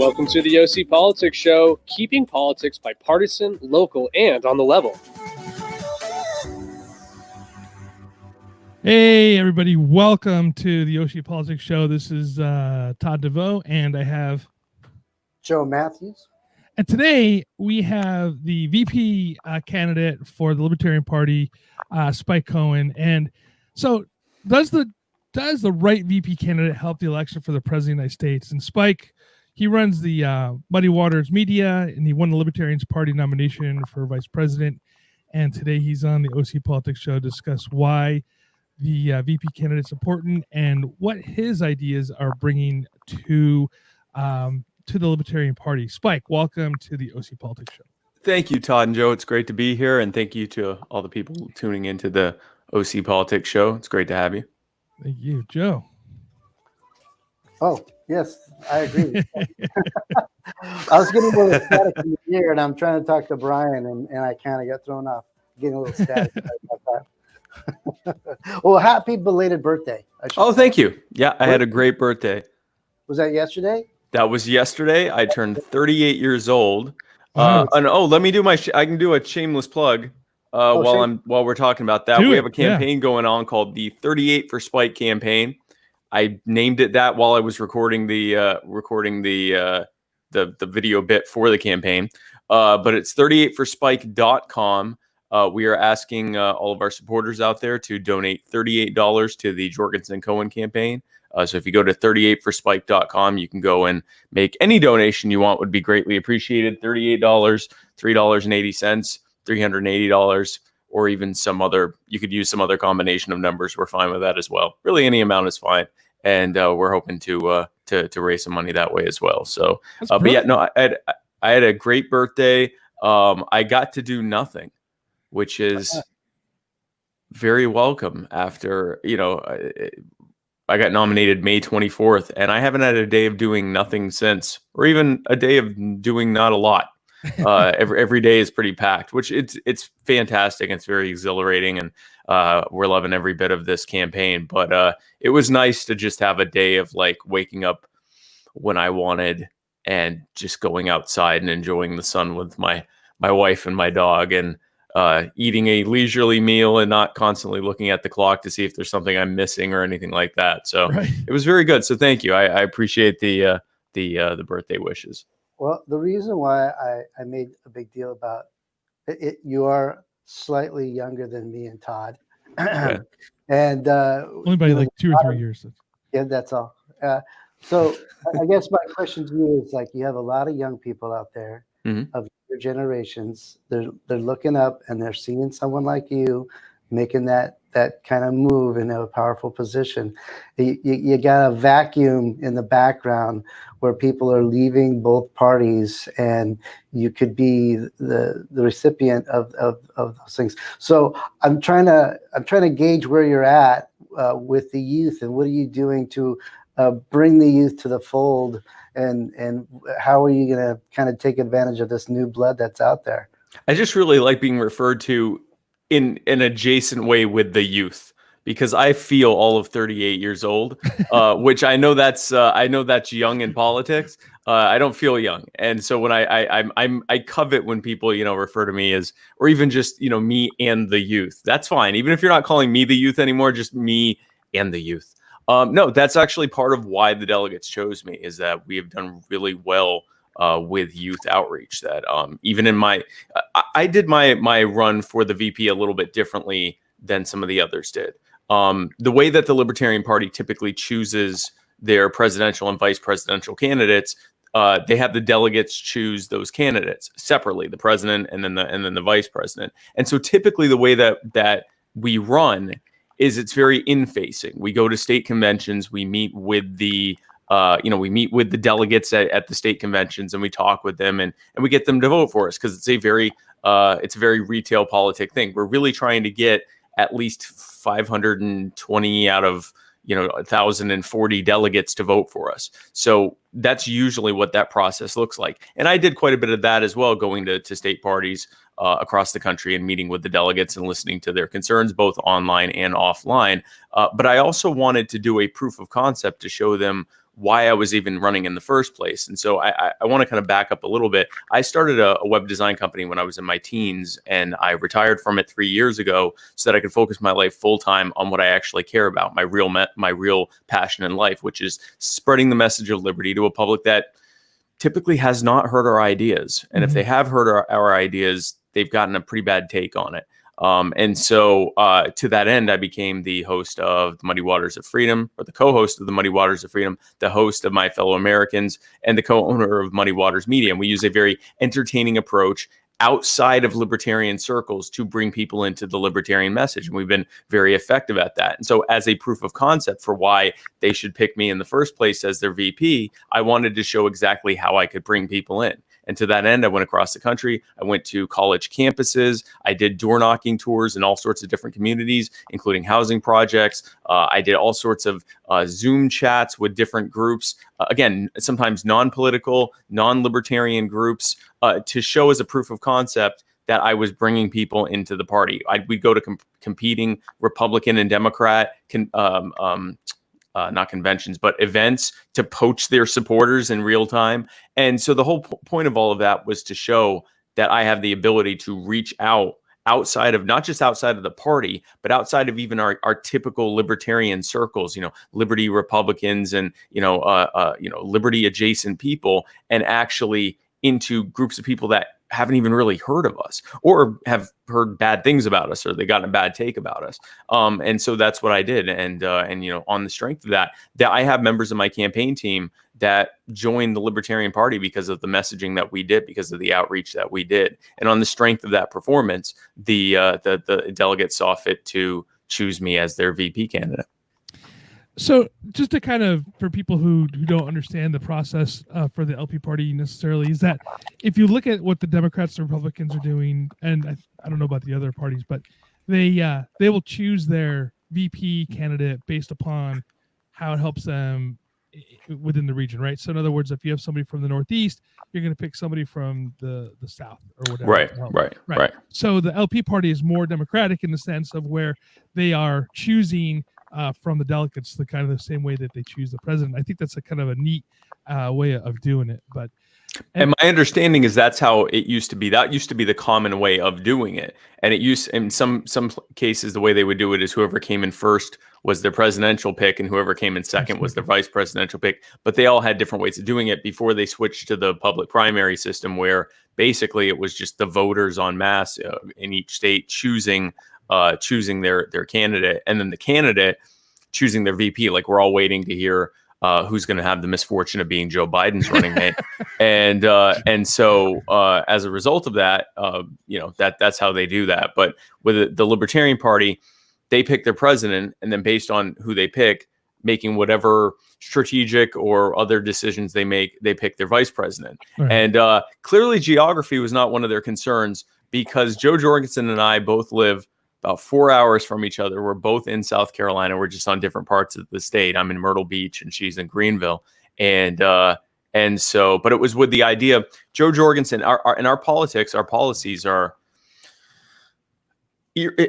Welcome to the OC Politics Show, keeping politics bipartisan, local, and on the level. Hey, everybody. Welcome to the OC Politics Show. This is Todd DeVoe, and I have Joe Matthews. And today we have the VP candidate for the Libertarian Party, Spike Cohen. And so does the right VP candidate help the election for the President of the United States? And Spike, he runs the Muddied Waters Media, and he won the Libertarian Party nomination for Vice President. And today he's on the OC Politics Show to discuss why the VP candidate is important and what his ideas are bringing to the Libertarian Party. Spike, welcome to the OC Politics Show. Thank you, Todd and Joe. It's great to be here, and thank you to all the people tuning into the OC Politics Show. It's great to have you. Thank you, Joe. Oh, yes, I agree. I was getting a little static in the ear, and I'm trying to talk to Brian, and I kind of got thrown off. Getting a little static about that. Well, happy belated birthday. Oh, thank you. Yeah, I had a great birthday. Was that yesterday? That was yesterday. I turned 38 years old. Wow. And let me do I can do a shameless plug while we're talking about that. We have a campaign going on called the 38 for Spike campaign. I named it that while I was recording the video bit for the campaign. But it's 38forspike.com. We are asking all of our supporters out there to donate $38 to the Jorgensen Cohen campaign. So if you go to 38forspike.com, you can go and make any donation you want. Would be greatly appreciated. $38, $3.80, $380, or even you could use some other combination of numbers. We're fine with that as well. Really, any amount is fine. And we're hoping to raise some money that way as well. So, but yeah, no, I had a great birthday. I got to do nothing, which is very welcome after, I got nominated May 24th, and I haven't had a day of doing nothing since, or even a day of doing not a lot. Every day is pretty packed, which it's fantastic. It's very exhilarating, and we're loving every bit of this campaign. But it was nice to just have a day of like waking up when I wanted and just going outside and enjoying the sun with my wife and my dog, and eating a leisurely meal and not constantly looking at the clock to see if there's something I'm missing or anything like that. So It was very good. So thank you. I appreciate the birthday wishes. Well, the reason why I made a big deal about it, you are slightly younger than me and Todd. Okay. And only by like 2 or 3 years. Yeah, that's all. So I guess my question to you is, like, you have a lot of young people out there of your generations. They're looking up and they're seeing someone like you making that kind of move in a powerful position. You got a vacuum in the background where people are leaving both parties, and you could be the recipient of those things. So I'm trying to gauge where you're at with the youth, and what are you doing to bring the youth to the fold, and how are you going to kind of take advantage of this new blood that's out there? I just really like being referred to in an adjacent way with the youth, because I feel all of 38 years old, which I know that's young in politics. I don't feel young, and so when I covet when people refer to me as, or even just me and the youth. That's fine, even if you're not calling me the youth anymore, just me and the youth. No, that's actually part of why the delegates chose me, is that we have done really well with youth outreach. That even in I did my run for the VP a little bit differently than some of the others did. The way that the Libertarian Party typically chooses their presidential and vice presidential candidates, they have the delegates choose those candidates separately, the president and then the vice president. And so typically the way that we run is it's very in-facing. We go to state conventions, we meet with the delegates at the state conventions, and we talk with them, and we get them to vote for us, because it's a very retail politic thing. We're really trying to get at least 520 out of 1,040 delegates to vote for us. So that's usually what that process looks like. And I did quite a bit of that as well, going to state parties across the country and meeting with the delegates and listening to their concerns, both online and offline. But I also wanted to do a proof of concept to show them why I was even running in the first place. And so I want to kind of back up a little bit. I started a web design company when I was in my teens, and I retired from it 3 years ago so that I could focus my life full time on what I actually care about, my real passion in life, which is spreading the message of liberty to a public that typically has not heard our ideas. And if they have heard our ideas, they've gotten a pretty bad take on it. And so to that end, I became the host of the Muddy Waters of Freedom, or the co-host of the Muddy Waters of Freedom, the host of My Fellow Americans, and the co-owner of Muddy Waters Media. And we use a very entertaining approach outside of libertarian circles to bring people into the libertarian message. And we've been very effective at that. And so as a proof of concept for why they should pick me in the first place as their VP, I wanted to show exactly how I could bring people in. And to that end, I went across the country. I went to college campuses. I did door knocking tours in all sorts of different communities, including housing projects. I did all sorts of Zoom chats with different groups. Again, sometimes non-political, non-libertarian groups, to show as a proof of concept that I was bringing people into the party. We'd go to competing Republican and Democrat not conventions, but events to poach their supporters in real time. And so the whole point of all of that was to show that I have the ability to reach out outside of, not just outside of the party, but outside of even our typical libertarian circles, liberty Republicans and, liberty adjacent people, and actually into groups of people that haven't even really heard of us or have heard bad things about us, or they got a bad take about us. And so that's what I did. And on the strength of that I have members of my campaign team that joined the Libertarian Party because of the messaging that we did, because of the outreach that we did. And on the strength of that performance, the delegates saw fit to choose me as their VP candidate. So just to kind of, for people who don't understand the process for the LP party necessarily, is that if you look at what the Democrats and Republicans are doing, and I don't know about the other parties, but they will choose their VP candidate based upon how it helps them within the region, right? So in other words, if you have somebody from the Northeast, you're going to pick somebody from the South or whatever. Right. So the LP party is more democratic in the sense of where they are choosing from the delegates, the kind of the same way that they choose the president. I think that's a kind of a neat way of doing it. And my understanding is that's how it used to be. That used to be the common way of doing it. And it used, in some cases, the way they would do it is whoever came in first was their presidential pick, and whoever came in second was their vice presidential pick. But they all had different ways of doing it before they switched to the public primary system, where basically it was just the voters en masse in each state choosing their candidate, and then the candidate choosing their VP. Like, we're all waiting to hear who's going to have the misfortune of being Joe Biden's running mate. And so as a result of that, that's how they do that. But with the Libertarian Party, they pick their president, and then based on who they pick, making whatever strategic or other decisions they make, they pick their vice president. Right. And clearly geography was not one of their concerns, because Joe Jorgensen and I both live about 4 hours from each other. We're both in South Carolina. We're just on different parts of the state. I'm in Myrtle Beach and she's in Greenville. And so, but it was with the idea, Joe Jorgensen, in our politics, our policies are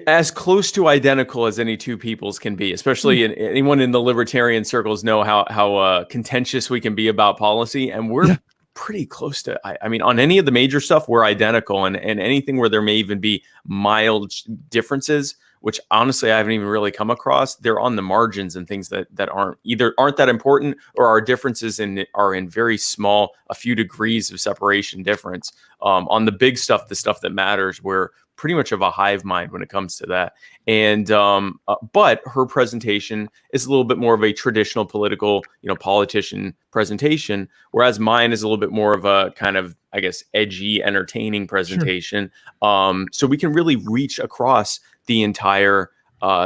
as close to identical as any two peoples can be, especially anyone in the libertarian circles know how contentious we can be about policy. And we're pretty close to, I mean, on any of the major stuff, we're identical, and anything where there may even be mild differences, which honestly I haven't even really come across, they're on the margins and things that aren't that important, or our differences are in very small, a few degrees of separation difference. On the big stuff, the stuff that matters, we're pretty much of a hive mind when it comes to that. And but her presentation is a little bit more of a traditional political, politician presentation, whereas mine is a little bit more of a kind of, I guess, edgy, entertaining presentation. Sure. So we can really reach across the entire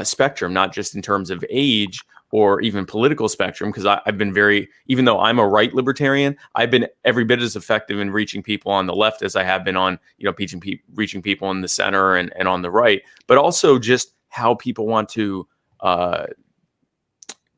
spectrum, not just in terms of age or even political spectrum, because I've been even though I'm a right libertarian, I've been every bit as effective in reaching people on the left as I have been on, reaching people in the center and on the right, but also just how people want to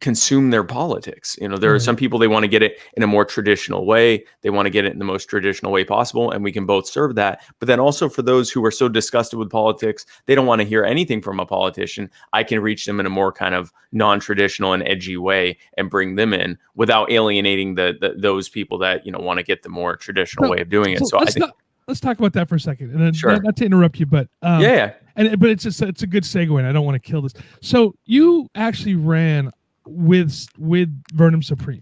consume their politics. There are some people, they want to get it in a more traditional way. They want to get it in the most traditional way possible, and we can both serve that. But then also for those who are so disgusted with politics, they don't want to hear anything from a politician. I can reach them in a more kind of non-traditional and edgy way and bring them in without alienating those people that want to get the more traditional way of doing it. So I think let's talk about that for a second, and then sure. not to interrupt you, but yeah. But it's a good segue, and I don't want to kill this. So you actually ran with Vermin Supreme.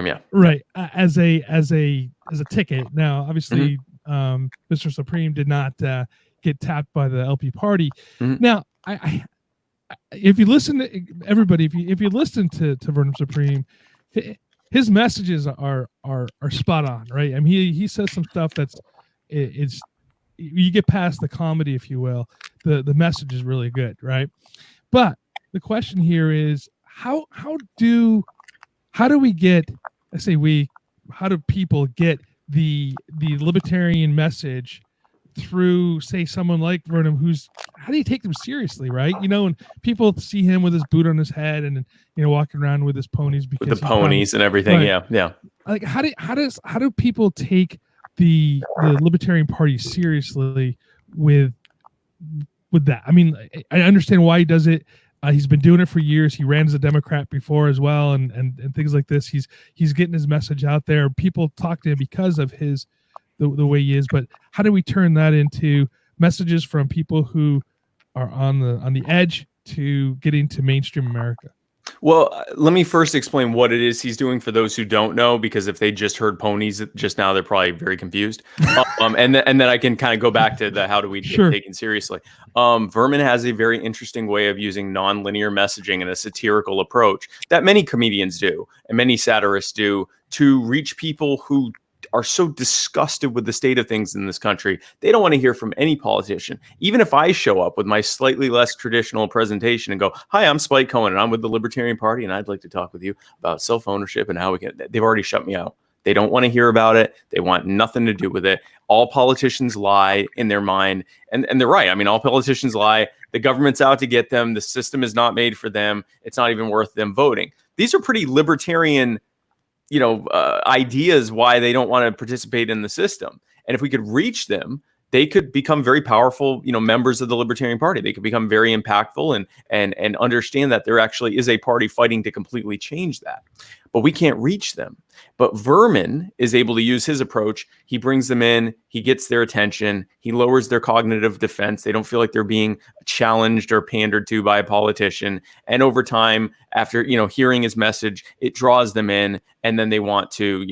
Yeah. Right. As a ticket. Now, obviously, Mr. Supreme did not get tapped by the LP party. Now, I if you listen to everybody, if you listen to Vermin Supreme, his messages are spot on, right? I mean, he says some stuff it's you get past the comedy, if you will. The message is really good, right? But the question here is how do we get, how do people get the libertarian message through, say, someone like Vernon, how do you take them seriously, right? And people see him with his boot on his head and walking around with his ponies because with the ponies and everything. Right. Yeah. Like how do people take the Libertarian Party seriously with that? I mean, I understand why he does it. He's been doing it for years. He ran as a Democrat before as well, and things like this. He's getting his message out there. People talk to him because of the way he is. But how do we turn that into messages from people who are on the edge to getting to mainstream America? Well, let me first explain what it is he's doing for those who don't know, because if they just heard ponies just now, they're probably very confused. And then I can kind of go back to the how do we get taken seriously. Vermin has a very interesting way of using nonlinear messaging and a satirical approach that many comedians do and many satirists do to reach people who are so disgusted with the state of things in this country. They don't want to hear from any politician. Even if I show up with my slightly less traditional presentation and go, "Hi, I'm Spike Cohen and I'm with the Libertarian Party and I'd like to talk with you about self-ownership and how we can," they've already shut me out. They don't want to hear about it. They want nothing to do with it. All politicians lie in their mind. And they're right. I mean, all politicians lie. The government's out to get them. The system is not made for them. It's not even worth them voting. These are pretty libertarian ideas why they don't want to participate in the system. And if we could reach them, they could become very powerful, members of the Libertarian Party. They could become very impactful and understand that there actually is a party fighting to completely change that. But we can't reach them. But Vermin is able to use his approach. He brings them in, he gets their attention, he lowers their cognitive defense. They don't feel like they're being challenged or pandered to by a politician. And over time, after hearing his message, it draws them in, and then they want to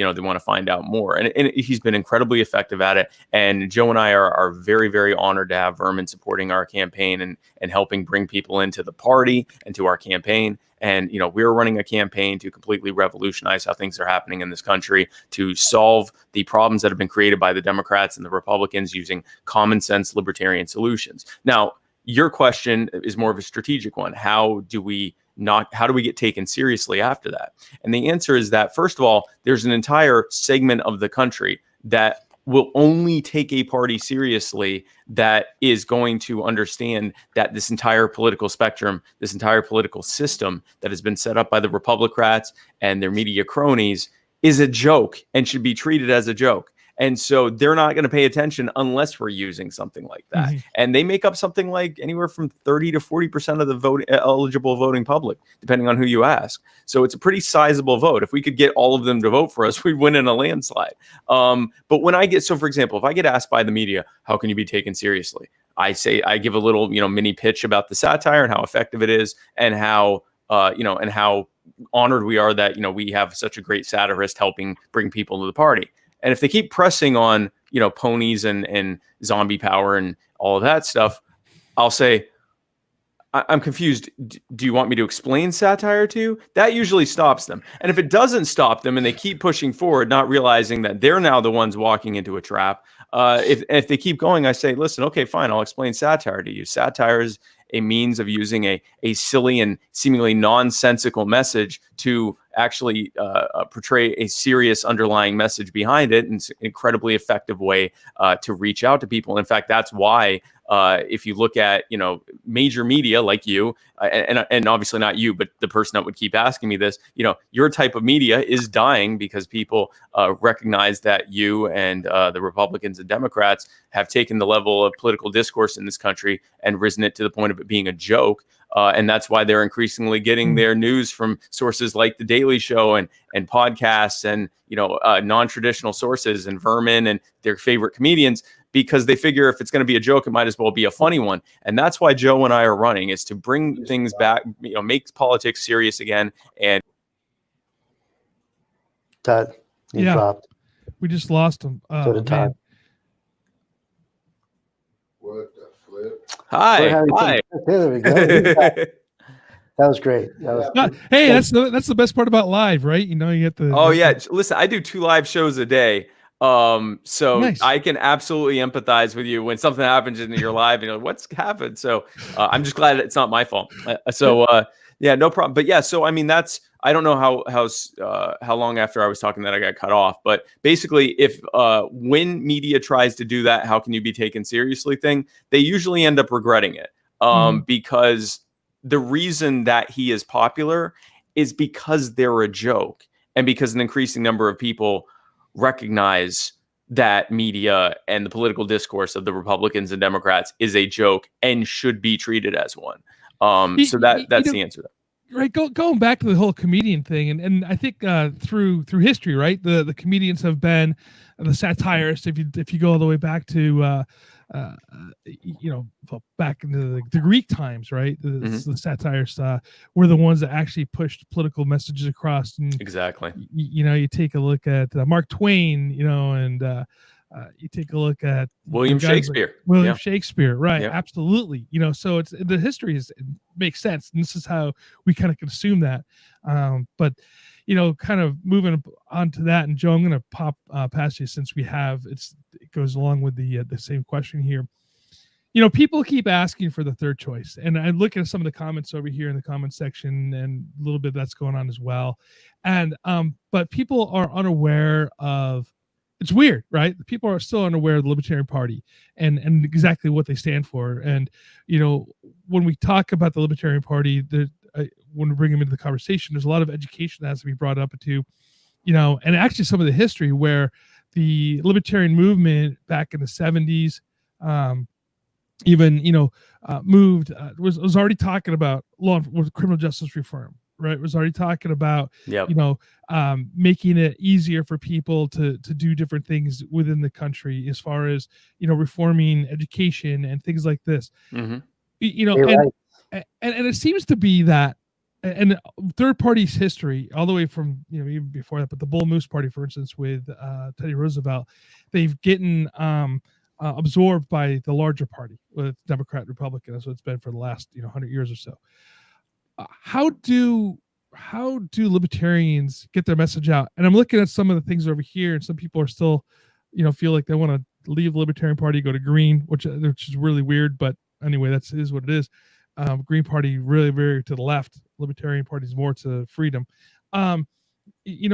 find out more. And he's been incredibly effective at it. And Joe and I are very, very honored to have Vermin supporting our campaign and helping bring people into the party and to our campaign. And, we're running a campaign to completely revolutionize how things are happening in this country, to solve the problems that have been created by the Democrats and the Republicans using common sense libertarian solutions. Now, your question is more of a strategic one. How do we get taken seriously after that? And the answer is that, first of all, there's an entire segment of the country that will only take a party seriously that is going to understand that this entire political spectrum, this entire political system that has been set up by the Republicrats and their media cronies is a joke and should be treated as a joke. And so they're not going to pay attention unless we're using something like that. Mm-hmm. And they make up something like anywhere from 30 to 40% of the eligible voting public, depending on who you ask. So it's a pretty sizable vote. If we could get all of them to vote for us, we'd win in a landslide. But when for example, if I get asked by the media, how can you be taken seriously? I give a little, mini pitch about the satire and how effective it is, and how honored we are that, we have such a great satirist helping bring people to the party. And if they keep pressing on, ponies and zombie power and all of that stuff, I'll say, I'm confused. Do you want me to explain satire to you? That usually stops them. And if it doesn't stop them and they keep pushing forward, not realizing that they're now the ones walking into a trap, if they keep going, I say, listen, okay, fine, I'll explain satire to you. Satire is a means of using a silly and seemingly nonsensical message to actually portray a serious underlying message behind it, and it's an incredibly effective way to reach out to people. In fact, that's why if you look at major media like you, and obviously not you, but the person that would keep asking me this, your type of media is dying because people recognize that you and the Republicans and Democrats have taken the level of political discourse in this country and risen it to the point of it being a joke. And that's why they're increasingly getting their news from sources like The Daily Show and podcasts and, non-traditional sources and Vermin and their favorite comedians, because they figure if it's going to be a joke, it might as well be a funny one. And that's why Joe and I are running, is to bring things back, make politics serious again. And Todd, he dropped. We just lost him. So did Todd. What the flip? Hi. There we go. That was great. Hey, that's the best part about live, right? You get the. Oh yeah, listen, I do 2 live shows a day. So nice. I can absolutely empathize with you when something happens in your live and you're like, what's happened? So I'm just glad it's not my fault. Yeah, no problem. But yeah, so I mean, I don't know how long after I was talking that I got cut off, but basically if when media tries to do that, how can you be taken seriously thing, they usually end up regretting it. Because the reason that he is popular is because they're a joke, and because an increasing number of people recognize that media and the political discourse of the Republicans and Democrats is a joke and should be treated as one. So that's the answer. Right, going back to the whole comedian thing, and I think through history, right, the comedians have been the satirists. If you go all the way back to back into the Greek times, right, the satirists were the ones that actually pushed political messages across. And exactly, you take a look at Mark Twain, and you take a look at William Shakespeare. Shakespeare, right? Yep. Absolutely. So it's the history it makes sense, and this is how we kind of consume that. But kind of moving on to that, and Joe, I'm going to pop past you since it goes along with the same question here. People keep asking for the third choice, and I look at some of the comments over here in the comment section, and a little bit that's going on as well. And but people are unaware of. It's weird, right? People are still unaware of the Libertarian Party and exactly what they stand for. And, when we talk about the Libertarian Party, when we bring them into the conversation, there's a lot of education that has to be brought up into, and actually some of the history where the Libertarian movement back in the 70s, moved, was already talking about criminal justice reform. Right, was already talking about, making it easier for people to do different things within the country, as far as reforming education and things like this. And it seems to be that, and third party's history all the way from even before that, but the Bull Moose Party, for instance, with Teddy Roosevelt, they've gotten absorbed by the larger party with Democrat, Republican. That's what it's been for the last 100 years or so. How do libertarians get their message out? And I'm looking at some of the things over here, and some people are still, feel like they want to leave the Libertarian Party, go to Green, which is really weird. But anyway, that is what it is. Green Party really very to the left. Libertarian Party is more to freedom. How does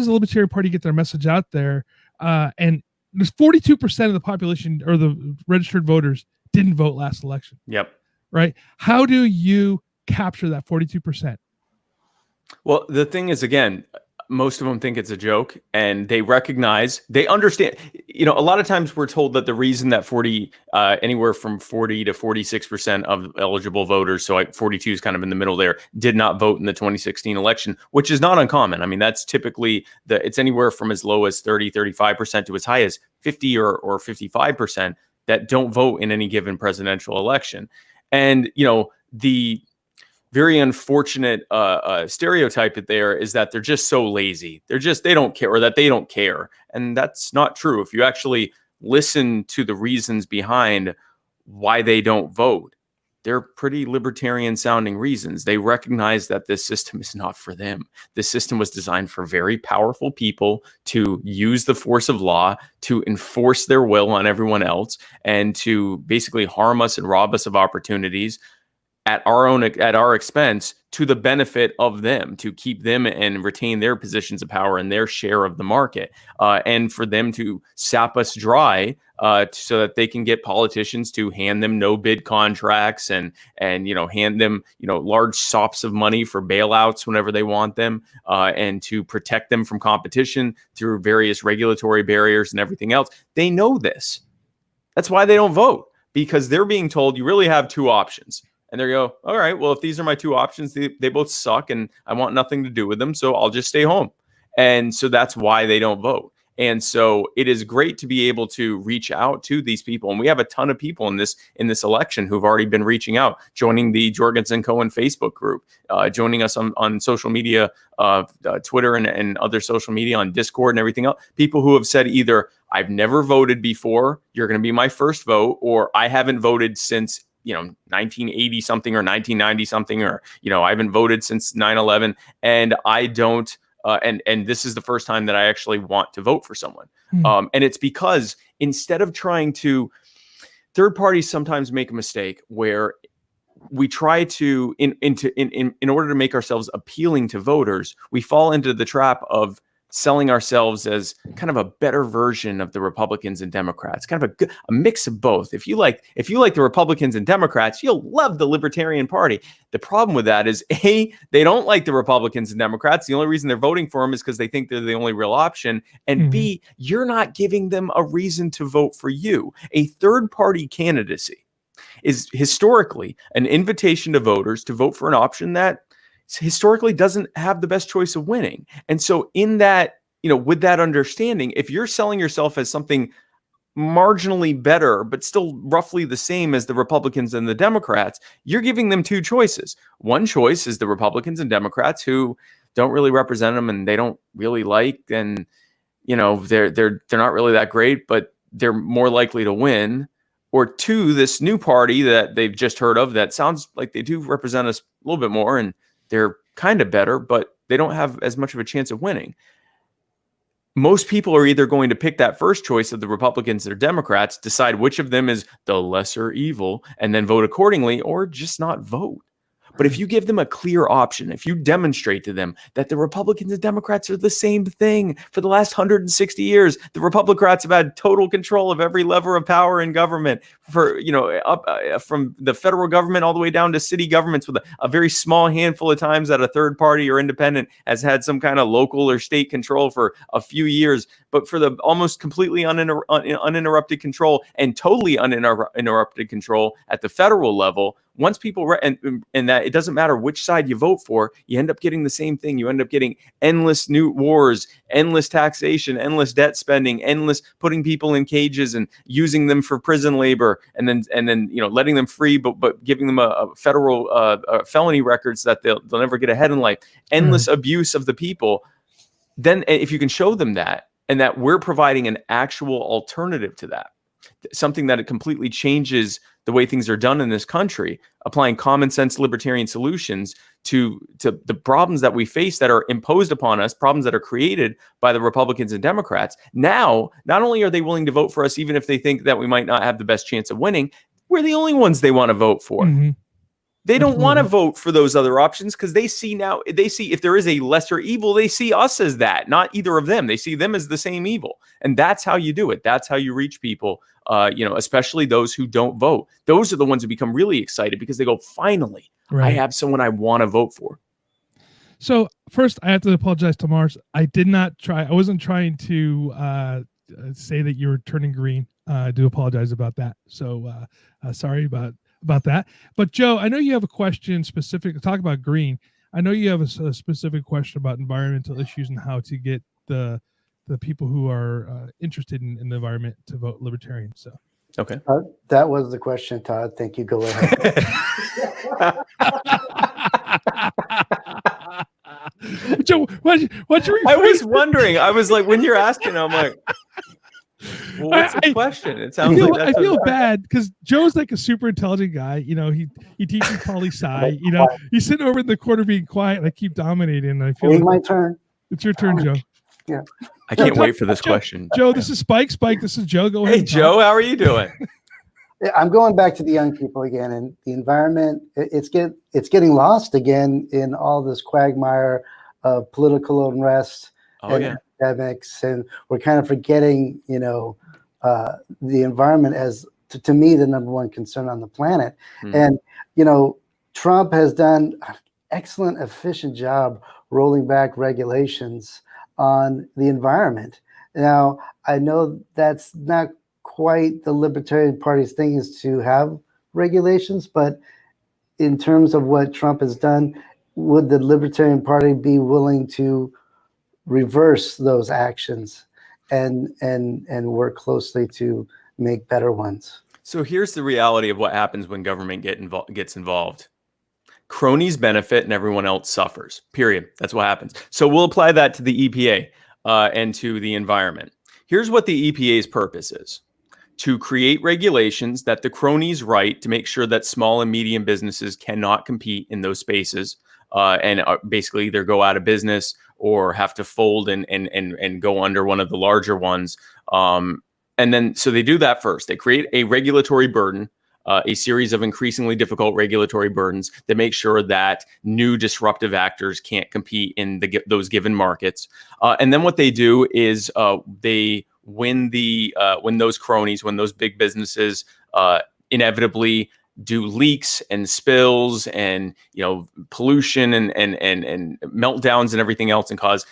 the Libertarian Party get their message out there? And there's 42% of the population, or the registered voters, didn't vote last election. Yep. Right. How do you capture that 42%? Well, the thing is, again, most of them think it's a joke, and they understand, a lot of times we're told that the reason that anywhere from 40 to 46% of eligible voters, so 42 is kind of in the middle there, did not vote in the 2016 election, which is not uncommon. I mean, that's typically it's anywhere from as low as 30, 35% to as high as 50 or 55% that don't vote in any given presidential election. And, the very unfortunate stereotype there is that they're just so lazy. They don't care, or that they don't care. And that's not true. If you actually listen to the reasons behind why they don't vote, they're pretty libertarian sounding reasons. They recognize that this system is not for them. This system was designed for very powerful people to use the force of law to enforce their will on everyone else, and to basically harm us and rob us of opportunities at our expense to the benefit of them, to keep them and retain their positions of power and their share of the market, and for them to sap us dry so that they can get politicians to hand them no bid contracts and hand them large sops of money for bailouts whenever they want them, and to protect them from competition through various regulatory barriers and everything else. They know this. That's why they don't vote, because they're being told you really have two options. And they go, all right, well, if these are my two options, they both suck and I want nothing to do with them, so I'll just stay home. And so that's why they don't vote. And so it is great to be able to reach out to these people. And we have a ton of people in this election who've already been reaching out, joining the Jorgensen Cohen Facebook group, joining us on social media, Twitter and other social media, on Discord and everything else. People who have said either, I've never voted before, you're going to be my first vote, or I haven't voted since 1980 something or 1990 something, or I haven't voted since 9/11, and I don't and this is the first time that I actually want to vote for someone. And it's because instead of trying to, third parties sometimes make a mistake where we try to in order to make ourselves appealing to voters, we fall into the trap of selling ourselves as kind of a better version of the Republicans and Democrats, kind of a mix of both. If you like the Republicans and Democrats, you'll love the Libertarian Party. The problem with that is, A, they don't like the Republicans and Democrats. The only reason they're voting for them is because they think they're the only real option. And B, you're not giving them a reason to vote for you. A third party candidacy is historically an invitation to voters to vote for an option that historically doesn't have the best choice of winning. And so in that, with that understanding, if you're selling yourself as something marginally better, but still roughly the same as the Republicans and the Democrats, you're giving them two choices. One choice is the Republicans and Democrats who don't really represent them and they don't really like, and they're not really that great, but they're more likely to win. Or two, this new party that they've just heard of that sounds like they do represent us a little bit more, and they're kind of better, but they don't have as much of a chance of winning. Most people are either going to pick that first choice of the Republicans or Democrats, decide which of them is the lesser evil, and then vote accordingly, or just not vote. But if you give them a clear option, if you demonstrate to them that the Republicans and Democrats are the same thing for the last 160 years, the Republicans have had total control of every lever of power in government, for up from the federal government all the way down to city governments, with a very small handful of times that a third party or independent has had some kind of local or state control for a few years. But for the almost completely uninterrupted control and totally uninterrupted control at the federal level, once people and that it doesn't matter which side you vote for, you end up getting the same thing. You end up getting endless new wars, endless taxation, endless debt spending, endless putting people in cages and using them for prison labor, and then letting them free, but giving them a federal felony records that they'll never get ahead in life. Endless abuse of the people. Then if you can show them that, and that we're providing an actual alternative to that, something that it completely changes the way things are done in this country, applying common sense libertarian solutions to the problems that we face that are imposed upon us, problems that are created by the Republicans and Democrats. Now, not only are they willing to vote for us, even if they think that we might not have the best chance of winning, we're the only ones they want to vote for. They don't want to vote for those other options because they see if there is a lesser evil, they see us as that, not either of them. They see them as the same evil. And that's how you do it. That's how you reach people, especially those who don't vote. Those are the ones who become really excited because they go, finally, I have someone I want to vote for. So first, I have to apologize to Mars. I wasn't trying to say that you were turning green. I do apologize about that. So sorry about that. But Joe, I know you have a question specific to talk about green. I know you have a specific question about environmental issues and how to get the people who are interested in the environment to vote Libertarian. So okay, that was the question, Todd. Thank you. Go ahead. Joe, what you? I was wondering. I was like, when you're asking, I'm like, well, what's the question? It sounds I feel bad because Joe's like a super intelligent guy. He teaches poli-sci. He's sitting over in the corner being quiet. And I keep dominating. And I feel my turn. It's your turn, Joe. Yeah. I can't wait for this question. Joe, this is Spike. Spike, this is Joe. Go ahead. Hey, Joe, how are you doing? I'm going back to the young people again, and the environment. It's getting lost again in all this quagmire of political unrest and epidemics, and we're kind of forgetting, the environment as to me the number one concern on the planet. And Trump has done an excellent, efficient job rolling back regulations on the environment. Now, I know that's not quite the Libertarian Party's thing is to have regulations, but in terms of what Trump has done, would the Libertarian Party be willing to reverse those actions and work closely to make better ones? So here's the reality of what happens when government gets involved. Cronies benefit and everyone else suffers, period. That's what happens. So we'll apply that to the EPA and to the environment. Here's what the EPA's purpose is: to create regulations that the cronies write to make sure that small and medium businesses cannot compete in those spaces and basically either go out of business or have to fold and go under one of the larger ones. And then, so they do that first. They create a regulatory burden, a series of increasingly difficult regulatory burdens that make sure that new disruptive actors can't compete in those given markets. And then what they do is when those cronies, when those big businesses inevitably do leaks and spills and pollution and meltdowns and everything else, and cause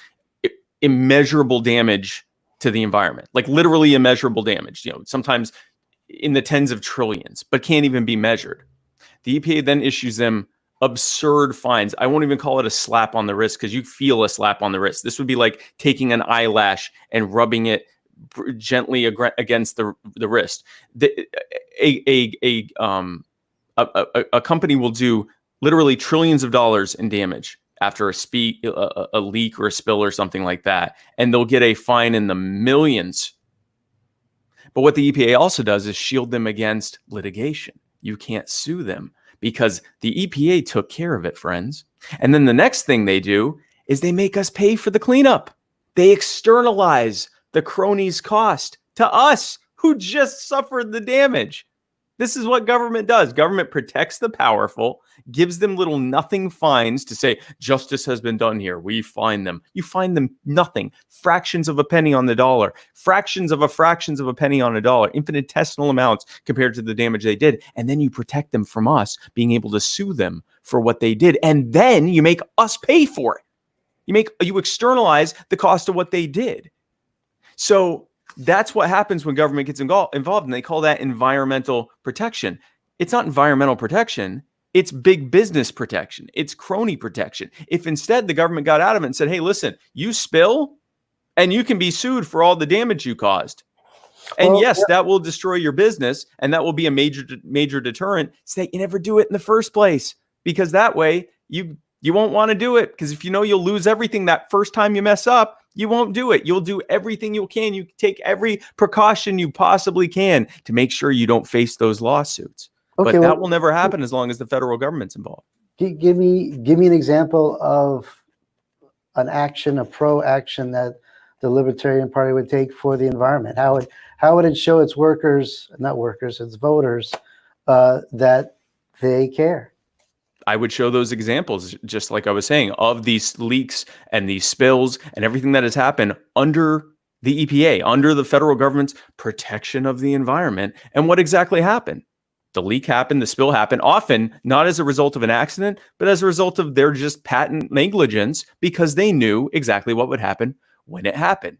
immeasurable damage to the environment, like literally immeasurable damage, sometimes in the tens of trillions, but can't even be measured. The EPA then issues them absurd fines. I won't even call it a slap on the wrist, because you feel a slap on the wrist. This would be like taking an eyelash and rubbing it gently against the wrist. A company will do literally trillions of dollars in damage after a leak or a spill or something like that, and they'll get a fine in the millions. But what the EPA also does is shield them against litigation. You can't sue them because the EPA took care of it, friends. And then the next thing they do is they make us pay for the cleanup. They externalize the cronies' cost to us who just suffered the damage. This is what government does. Government protects the powerful, gives them little nothing fines to say, justice has been done here. We fine them. You fine them nothing. Fractions of a penny on the dollar. Fractions of a penny on a dollar. Infinitesimal amounts compared to the damage they did. And then you protect them from us being able to sue them for what they did. And then you make us pay for it. You externalize the cost of what they did. So that's what happens when government gets involved, and they call that environmental protection. It's not environmental protection. It's big business protection. It's crony protection. If instead the government got out of it and said, hey, listen, you spill and you can be sued for all the damage you caused. And that will destroy your business, and that will be a major deterrent so that you never do it in the first place, because that way you won't want to do it, because if you'll lose everything that first time you mess up, you won't do it. You'll do everything you can. You take every precaution you possibly can to make sure you don't face those lawsuits. Okay, but that will never happen as long as the federal government's involved. Give me an example of an action, a pro action that the Libertarian Party would take for the environment. How would it show its its voters that they care? I would show those examples, just like I was saying, of these leaks and these spills and everything that has happened under the EPA, under the federal government's protection of the environment. And what exactly happened? The leak happened, the spill happened, often not as a result of an accident, but as a result of their just patent negligence, because they knew exactly what would happen when it happened.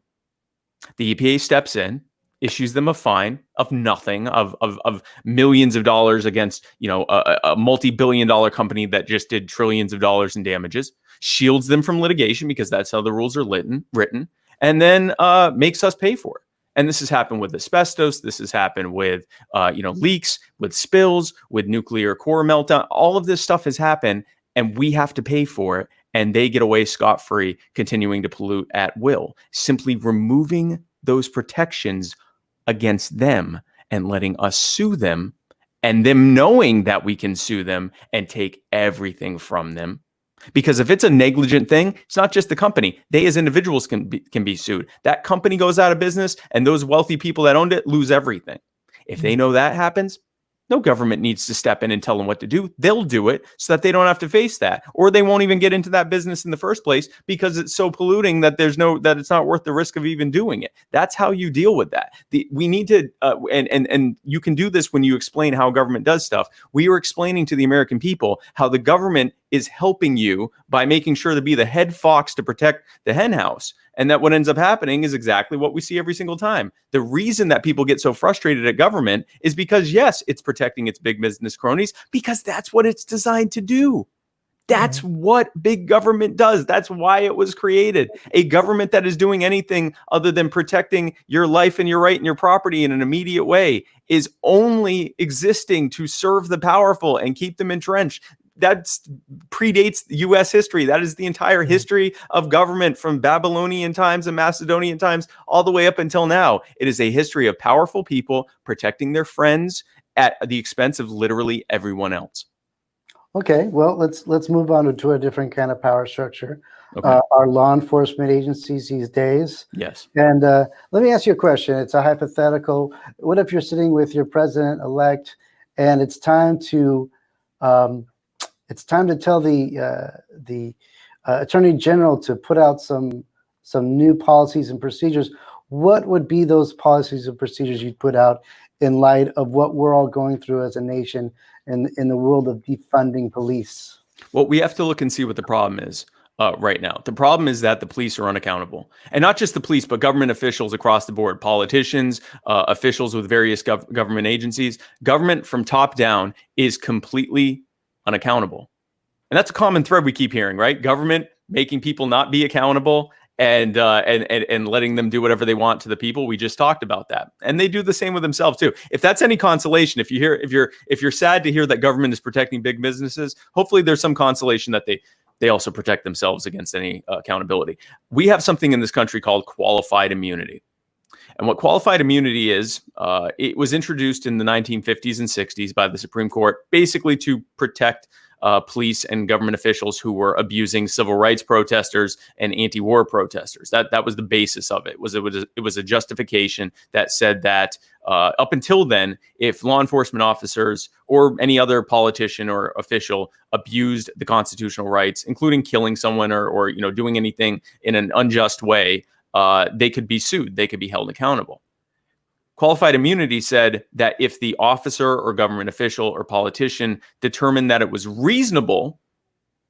The EPA steps in, issues them a fine of nothing, of millions of dollars against a multi-billion-dollar company that just did trillions of dollars in damages, shields them from litigation because that's how the rules are written, and then makes us pay for it. And this has happened with asbestos. This has happened with leaks, with spills, with nuclear core meltdown. All of this stuff has happened, and we have to pay for it. And they get away scot-free, continuing to pollute at will, simply removing those protections against them and letting us sue them, and them knowing that we can sue them and take everything from them. Because if it's a negligent thing, it's not just the company. They as individuals can be sued. That company goes out of business, and those wealthy people that owned it lose everything. If they know that happens, No government needs to step in and tell them what to do. They'll do it so that they don't have to face that, or they won't even get into that business in the first place because it's so polluting that that it's not worth the risk of even doing it. That's how you deal with that. We need to, and you can do this when you explain how government does stuff. We are explaining to the American people how the government is helping you by making sure to be the head fox to protect the hen house. And that what ends up happening is exactly what we see every single time. The reason that people get so frustrated at government is because, yes, it's protecting its big business cronies, because that's what it's designed to do. That's what big government does. That's why it was created. A government that is doing anything other than protecting your life and your right and your property in an immediate way is only existing to serve the powerful and keep them entrenched. That predates U.S. history. That is the entire history of government from Babylonian times and Macedonian times all the way up until now. It is a history of powerful people protecting their friends at the expense of literally everyone else. Okay, well, let's move on to a different kind of power structure. Okay. Our law enforcement agencies these days. Yes. And let me ask you a question. It's a hypothetical. What if you're sitting with your president-elect, and it's time to tell the Attorney General to put out some new policies and procedures? What would be those policies and procedures you'd put out in light of what we're all going through as a nation in the world of defunding police? Well, we have to look and see what the problem is right now. The problem is that the police are unaccountable. And not just the police, but government officials across the board, politicians, officials with various government agencies. Government from top down is completely unaccountable. And that's a common thread we keep hearing, right? Government making people not be accountable and letting them do whatever they want to the people. We just talked about that. And they do the same with themselves too. If that's any consolation, if you're sad to hear that government is protecting big businesses, hopefully there's some consolation that they also protect themselves against any accountability. We have something in this country called qualified immunity. And what qualified immunity is, it was introduced in the 1950s and 60s by the Supreme Court, basically to protect police and government officials who were abusing civil rights protesters and anti-war protesters. That was the basis of it. It was a justification that said that up until then, if law enforcement officers or any other politician or official abused the constitutional rights, including killing someone or doing anything in an unjust way, they could be sued. They could be held accountable. Qualified immunity said that if the officer or government official or politician determined that it was reasonable,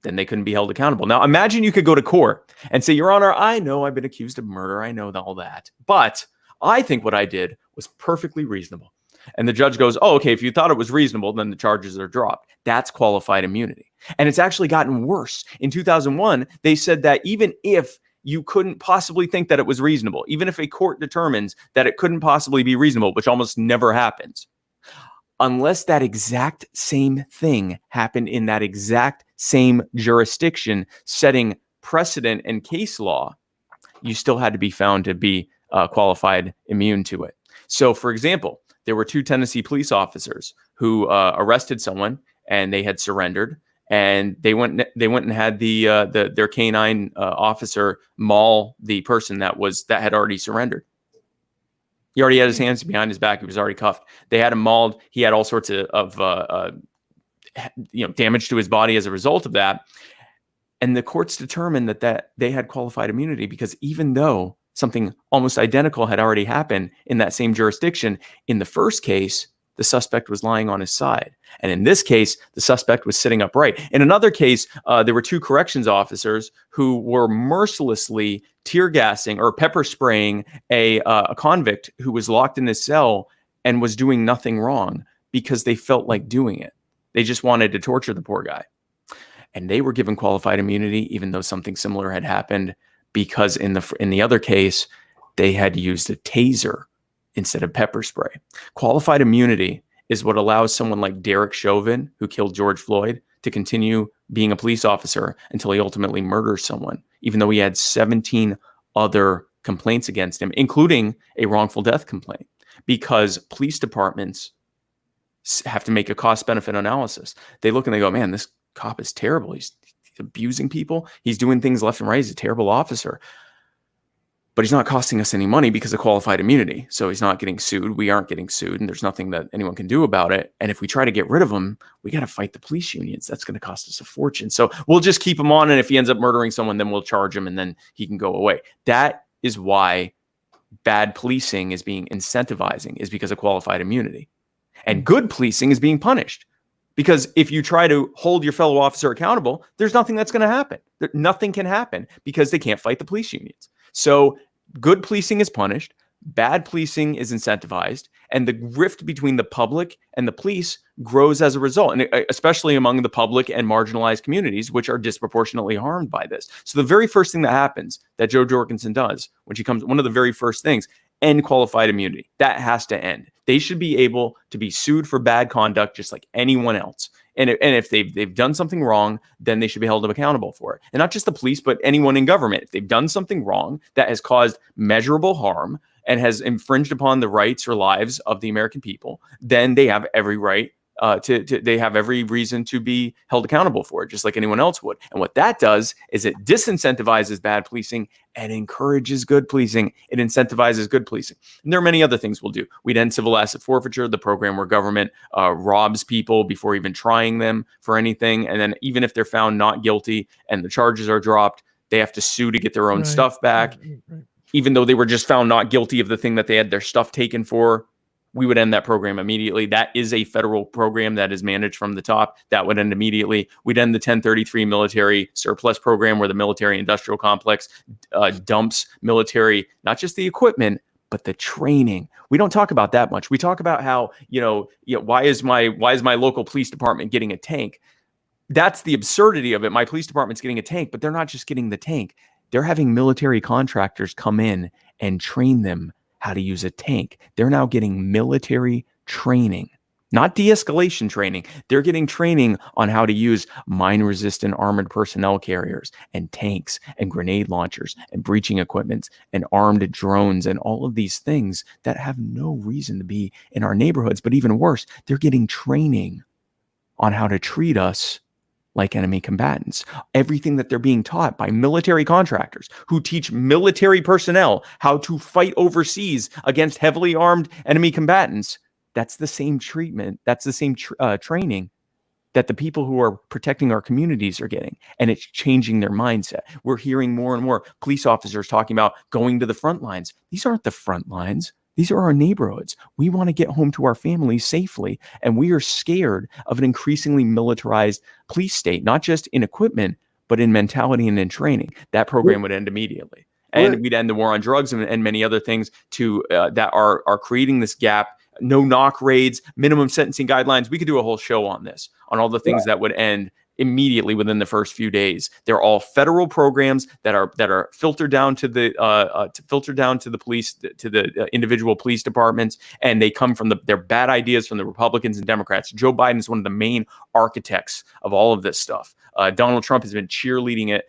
then they couldn't be held accountable. Now, imagine you could go to court and say, Your Honor, I know I've been accused of murder. I know all that. But I think what I did was perfectly reasonable. And the judge goes, oh, okay, if you thought it was reasonable, then the charges are dropped. That's qualified immunity. And it's actually gotten worse. In 2001, they said that even if you couldn't possibly think that it was reasonable, even if a court determines that it couldn't possibly be reasonable, which almost never happens, unless that exact same thing happened in that exact same jurisdiction, setting precedent and case law, you still had to be found to be qualified immune to it. So, for example, there were two Tennessee police officers who arrested someone and they had surrendered. And they went and had their canine officer maul the person that had already surrendered. He already had his hands behind his back. He was already cuffed. They had him mauled. He had all sorts of damage to his body as a result of that. And the courts determined that they had qualified immunity because even though something almost identical had already happened in that same jurisdiction, in the first case, the suspect was lying on his side. And in this case, the suspect was sitting upright. In another case, there were two corrections officers who were mercilessly tear gassing or pepper spraying a convict who was locked in his cell and was doing nothing wrong because they felt like doing it. They just wanted to torture the poor guy. And they were given qualified immunity, even though something similar had happened, because in the other case, they had used a taser instead of pepper spray. Qualified immunity is what allows someone like Derrick Chauvin, who killed George Floyd, to continue being a police officer until he ultimately murders someone, even though he had 17 other complaints against him, including a wrongful death complaint, because police departments have to make a cost-benefit analysis. They look and they go, man, this cop is terrible. He's abusing people. He's doing things left and right. He's a terrible officer. but he's not costing us any money because of qualified immunity. So he's not getting sued. We aren't getting sued, and there's nothing that anyone can do about it. And if we try to get rid of him, we got to fight the police unions. That's going to cost us a fortune. So we'll just keep him on. And if he ends up murdering someone, then we'll charge him and then he can go away. That is why bad policing is being incentivizing, is because of qualified immunity. And good policing is being punished. Because if you try to hold your fellow officer accountable, there's nothing that's going to happen. Nothing can happen because they can't fight the police unions. So good policing is punished, bad policing is incentivized, and the rift between the public and the police grows as a result, and especially among the public and marginalized communities, which are disproportionately harmed by this. So the very first thing that happens that Jo Jorgensen does when she comes, one of the very first things, end qualified immunity. That has to end. They should be able to be sued for bad conduct just like anyone else. And if they've done something wrong, then they should be held accountable for it. And not just the police, but anyone in government. If they've done something wrong that has caused measurable harm and has infringed upon the rights or lives of the American people, then they have every right they have every reason to be held accountable for it, just like anyone else would. And what that does is it disincentivizes bad policing and encourages good policing. It incentivizes good policing. And there are many other things we'll do. We'd end civil asset forfeiture, the program where government robs people before even trying them for anything. And then even if they're found not guilty and the charges are dropped, they have to sue to get their own stuff back. Right. Even though they were just found not guilty of the thing that they had their stuff taken for. We would end that program immediately. That is a federal program that is managed from the top. That would end immediately. We'd end the 1033 military surplus program where the military industrial complex dumps military, not just the equipment, but the training. We don't talk about that much. We talk about how, why is my local police department getting a tank? That's the absurdity of it. My police department's getting a tank, but they're not just getting the tank. They're having military contractors come in and train them how to use a tank. They're now getting military training, not de-escalation training. They're getting training on how to use mine-resistant armored personnel carriers and tanks and grenade launchers and breaching equipment and armed drones and all of these things that have no reason to be in our neighborhoods. But even worse, they're getting training on how to treat us like enemy combatants. Everything that they're being taught by military contractors who teach military personnel how to fight overseas against heavily armed enemy combatants. That's the same treatment. That's the same training that the people who are protecting our communities are getting. And it's changing their mindset. We're hearing more and more police officers talking about going to the front lines. These aren't the front lines. These are our neighborhoods. We want to get home to our families safely, and we are scared of an increasingly militarized police state, not just in equipment, but in mentality and in training. That program would end immediately. And we'd end the war on drugs and many other things that are creating this gap. No knock raids, minimum sentencing guidelines. We could do a whole show on this, on all the things that would end immediately within the first few days. They're all federal programs that are filtered down to the police, to the individual police departments, and they come from their bad ideas from the Republicans and Democrats. Joe Biden is one of the main architects of all of this stuff. Donald Trump has been cheerleading it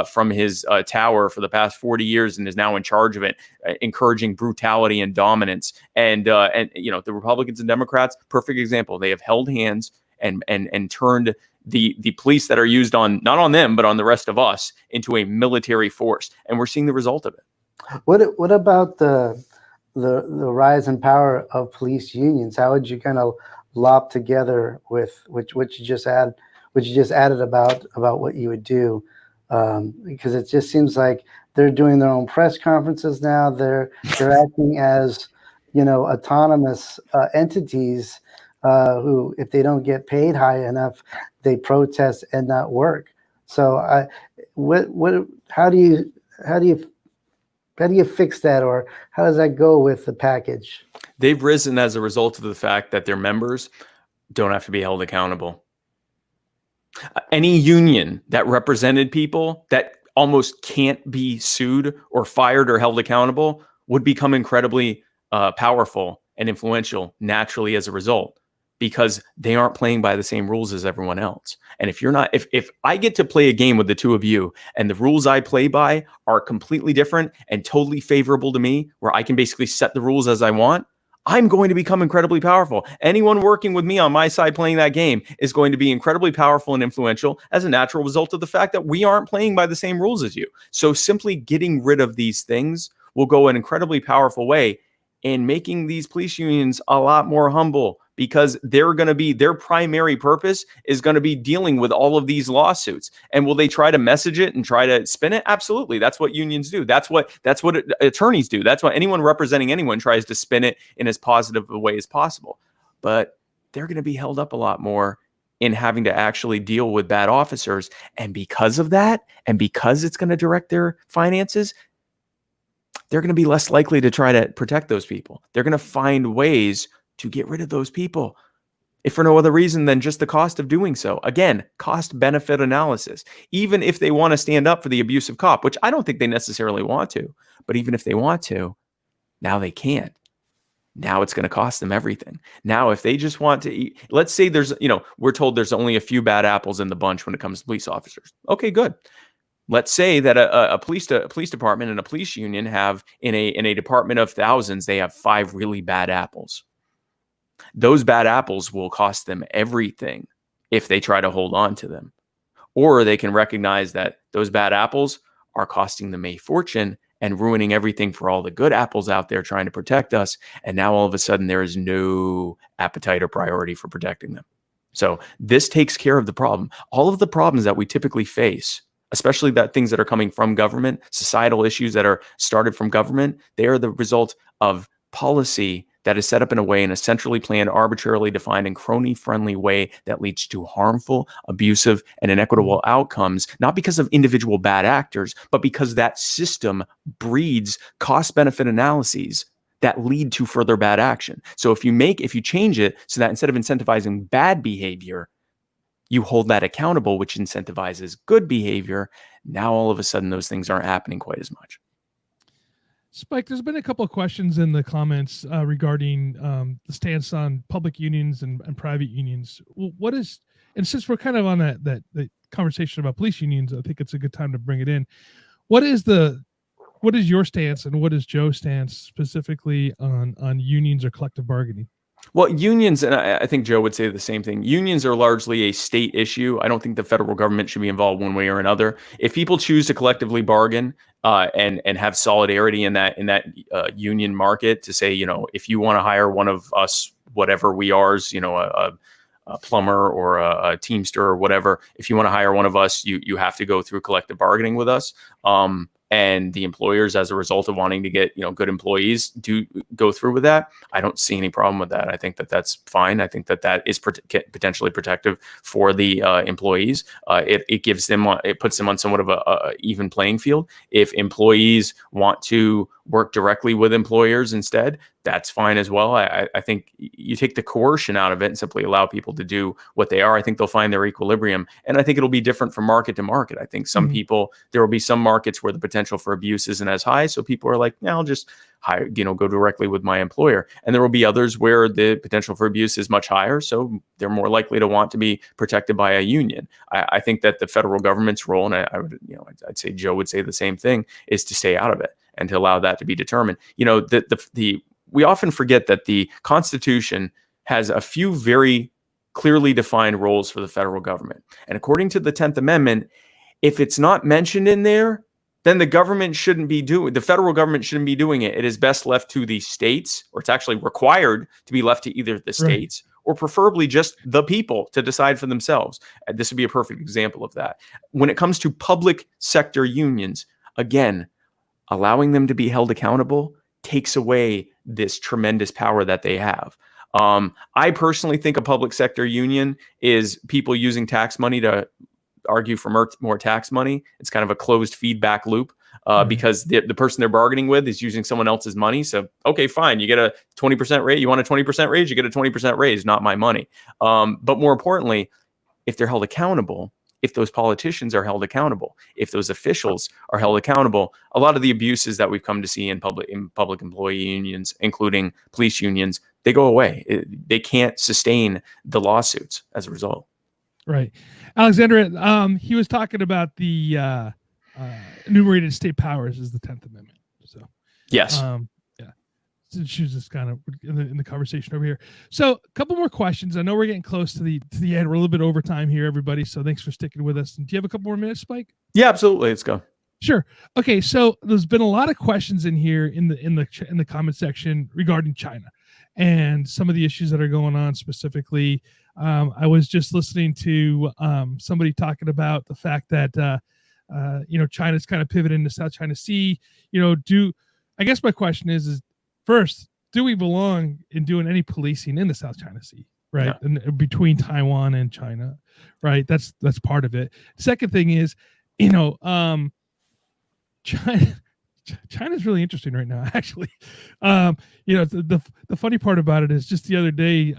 from his tower for the past 40 years and is now in charge of it, encouraging brutality and dominance. And the Republicans and Democrats, perfect example. They have held hands and turned the police that are used not on them, but on the rest of us into a military force. And we're seeing the result of it. What about the rise in power of police unions? How would you kind of lop together with what you just added about what you would do? Because it just seems like they're doing their own press conferences now. They're acting as autonomous entities who, if they don't get paid high enough, they protest and not work. So, how do you fix that, or how does that go with the package? They've risen as a result of the fact that their members don't have to be held accountable. Any union that represented people that almost can't be sued or fired or held accountable would become incredibly powerful and influential naturally as a result, because they aren't playing by the same rules as everyone else. And if I get to play a game with the two of you and the rules I play by are completely different and totally favorable to me, where I can basically set the rules as I want, I'm going to become incredibly powerful. Anyone working with me on my side playing that game is going to be incredibly powerful and influential as a natural result of the fact that we aren't playing by the same rules as you. So simply getting rid of these things will go an incredibly powerful way in making these police unions a lot more humble, because they're going to be, their primary purpose is going to be dealing with all of these lawsuits. And will they try to message it and try to spin it? Absolutely. That's what unions do. That's what attorneys do. That's what anyone representing anyone tries to spin it in as positive a way as possible. But they're going to be held up a lot more in having to actually deal with bad officers. And because of that, and because it's going to direct their finances, they're going to be less likely to try to protect those people. They're going to find ways to get rid of those people, if for no other reason than just the cost of doing so. Again, cost benefit analysis. Even if they want to stand up for the abusive cop, which I don't think they necessarily want to, but even if they want to, now they can't. Now it's going to cost them everything. Now, if they just want to eat, let's say there's, we're told there's only a few bad apples in the bunch when it comes to police officers. Okay, good. Let's say that a police department and a police union have in a department of thousands, they have 5 really bad apples. Those bad apples will cost them everything if they try to hold on to them. Or they can recognize that those bad apples are costing them a fortune and ruining everything for all the good apples out there trying to protect us. And now all of a sudden there is no appetite or priority for protecting them. So this takes care of the problem. All of the problems that we typically face, especially that things that are coming from government, societal issues that are started from government, they are the result of policy that is set up in a way, in a centrally planned, arbitrarily defined, and crony-friendly way that leads to harmful, abusive, and inequitable outcomes, not because of individual bad actors, but because that system breeds cost-benefit analyses that lead to further bad action. So if you change it so that instead of incentivizing bad behavior, you hold that accountable, which incentivizes good behavior, now all of a sudden those things aren't happening quite as much. Spike, there's been a couple of questions in the comments regarding the stance on public unions and private unions. What is, and since we're kind of on that conversation about police unions, I think it's a good time to bring it in. What is your stance and what is Joe's stance specifically on unions or collective bargaining? Well, unions, and I think Joe would say the same thing. Unions are largely a state issue. I don't think the federal government should be involved one way or another. If people choose to collectively bargain and have solidarity in that union market to say, if you want to hire one of us, whatever we are, a plumber or a teamster or whatever, if you want to hire one of us, you have to go through collective bargaining with us. And the employers, as a result of wanting to get good employees, do go through with that. I don't see any problem with that. I think that that's fine. I think that is potentially protective for the employees. It gives them, it puts them on somewhat of a even playing field. If employees want to work directly with employers instead, that's fine as well. I think you take the coercion out of it and simply allow people to do what they are. I think they'll find their equilibrium. And I think it'll be different from market to market. I think some people, there will be some markets where the potential for abuse isn't as high. So people are like, I'll just hire, go directly with my employer. And there will be others where the potential for abuse is much higher. So they're more likely to want to be protected by a union. I think that the federal government's role, and I would, I'd say Joe would say the same thing, is to stay out of it and to allow that to be determined. We often forget that the Constitution has a few very clearly defined roles for the federal government. And according to the 10th Amendment, if it's not mentioned in there, then the federal government shouldn't be doing it. It is best left to the states, or it's actually required to be left to either the states or preferably just the people to decide for themselves. This would be a perfect example of that. When it comes to public sector unions, again, allowing them to be held accountable takes away this tremendous power that they have. I personally think a public sector union is people using tax money to argue for more tax money. It's kind of a closed feedback loop because the person they're bargaining with is using someone else's money. So, okay, fine. You get a 20% raise. You want a 20% raise? You get a 20% raise, not my money. But more importantly, if they're held accountable, if those politicians are held accountable, if those officials are held accountable, a lot of the abuses that we've come to see in public employee unions, including police unions, they go away. They can't sustain the lawsuits as a result. Right. Alexandra, he was talking about the enumerated state powers as the 10th Amendment. So yes. She was just kind of in the conversation over here. So a couple more questions. I know we're getting close to the end. We're a little bit over time here, everybody. So thanks for sticking with us. And do you have a couple more minutes, Spike? Yeah, absolutely. Let's go. Sure. Okay. So there's been a lot of questions in here in the comment section regarding China and some of the issues that are going on specifically. I was just listening to somebody talking about the fact that China's kind of pivoting to South China Sea. I guess my question is first, do we belong in doing any policing in the South China Sea? Right. Yeah. And between Taiwan and China, right? That's part of it. Second thing is, China's really interesting right now, actually. The funny part about it is just the other day,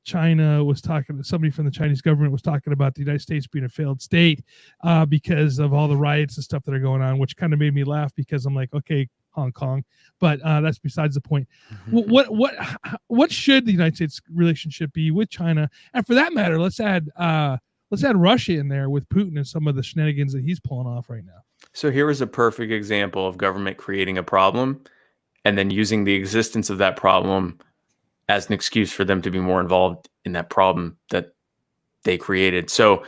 China was talking, somebody from the Chinese government was talking about the United States being a failed state because of all the riots and stuff that are going on, which kind of made me laugh because I'm like, okay, Hong Kong, but that's besides the point. What should the United States relationship be with China? And for that matter, let's add Russia in there with Putin and some of the shenanigans that he's pulling off right now. So here is a perfect example of government creating a problem and then using the existence of that problem as an excuse for them to be more involved in that problem that they created. So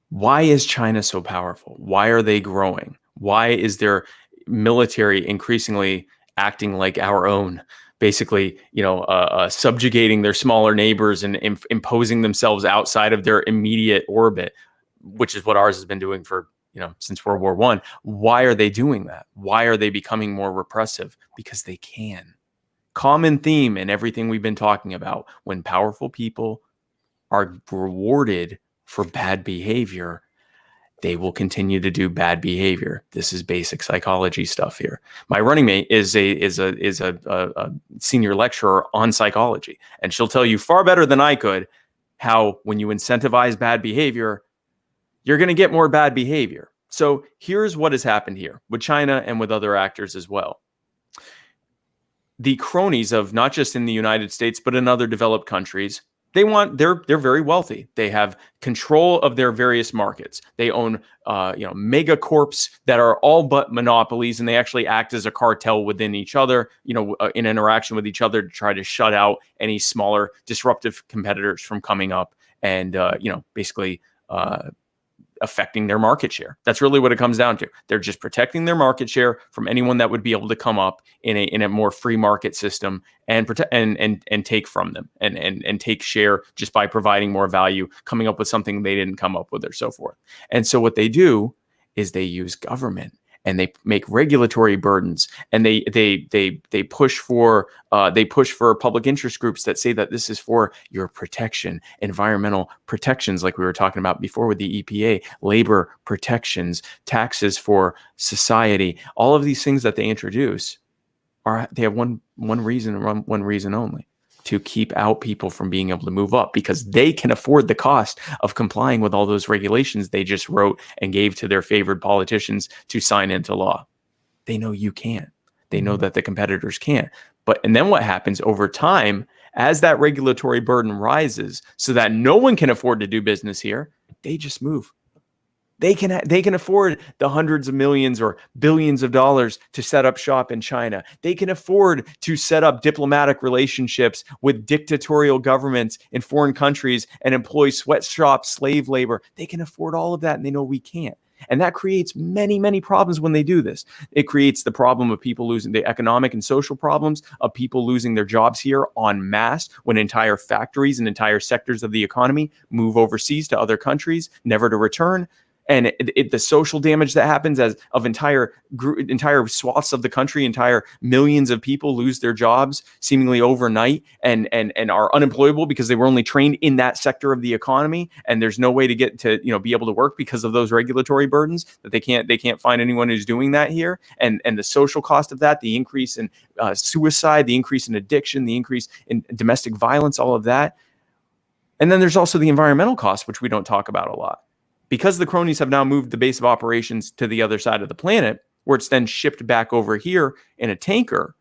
why is China so powerful? Why are they growing? Why is their military increasingly acting like our own? Basically, subjugating their smaller neighbors and imposing themselves outside of their immediate orbit, which is what ours has been doing for, since World War I. Why are they doing that? Why are they becoming more repressive? Because they can. Common theme in everything we've been talking about. When powerful people are rewarded for bad behavior, they will continue to do bad behavior. This is basic psychology stuff here. My running mate is a senior lecturer on psychology, and she'll tell you far better than I could how when you incentivize bad behavior, you're going to get more bad behavior. So here's what has happened here with China and with other actors as well. The cronies of not just in the United States, but in other developed countries, they're very wealthy. They have control of their various markets. They own mega corps that are all but monopolies, and they actually act as a cartel within each other, in interaction with each other to try to shut out any smaller disruptive competitors from coming up and basically affecting their market share. That's really what it comes down to. They're just protecting their market share from anyone that would be able to come up in a more free market system and protect and take from them and take share just by providing more value, coming up with something they didn't come up with, or so forth. And so what they do is they use government and they make regulatory burdens, and they push for public interest groups that say that this is for your protection, environmental protections, like we were talking about before with the EPA, labor protections, taxes for society. All of these things that they introduce they have one reason and one reason only: to keep out people from being able to move up, because they can afford the cost of complying with all those regulations they just wrote and gave to their favored politicians to sign into law. They know you can't. They know that the competitors can't. And then what happens over time, as that regulatory burden rises so that no one can afford to do business here, they just move. They can afford the hundreds of millions or billions of dollars to set up shop in China. They can afford to set up diplomatic relationships with dictatorial governments in foreign countries and employ sweatshop slave labor. They can afford all of that, and they know we can't. And that creates many, many problems when they do this. It creates the problem of people losing the economic and social problems of people losing their jobs here en masse when entire factories and entire sectors of the economy move overseas to other countries, never to return. And the social damage that happens as of entire swaths of the country, entire millions of people lose their jobs seemingly overnight and are unemployable because they were only trained in that sector of the economy, and there's no way to get to be able to work because of those regulatory burdens that they can't find anyone who's doing that here, and the social cost of that, the increase in suicide, the increase in addiction, the increase in domestic violence, all of that. And then there's also the environmental cost, which we don't talk about a lot. Because the cronies have now moved the base of operations to the other side of the planet, where it's then shipped back over here in a tanker,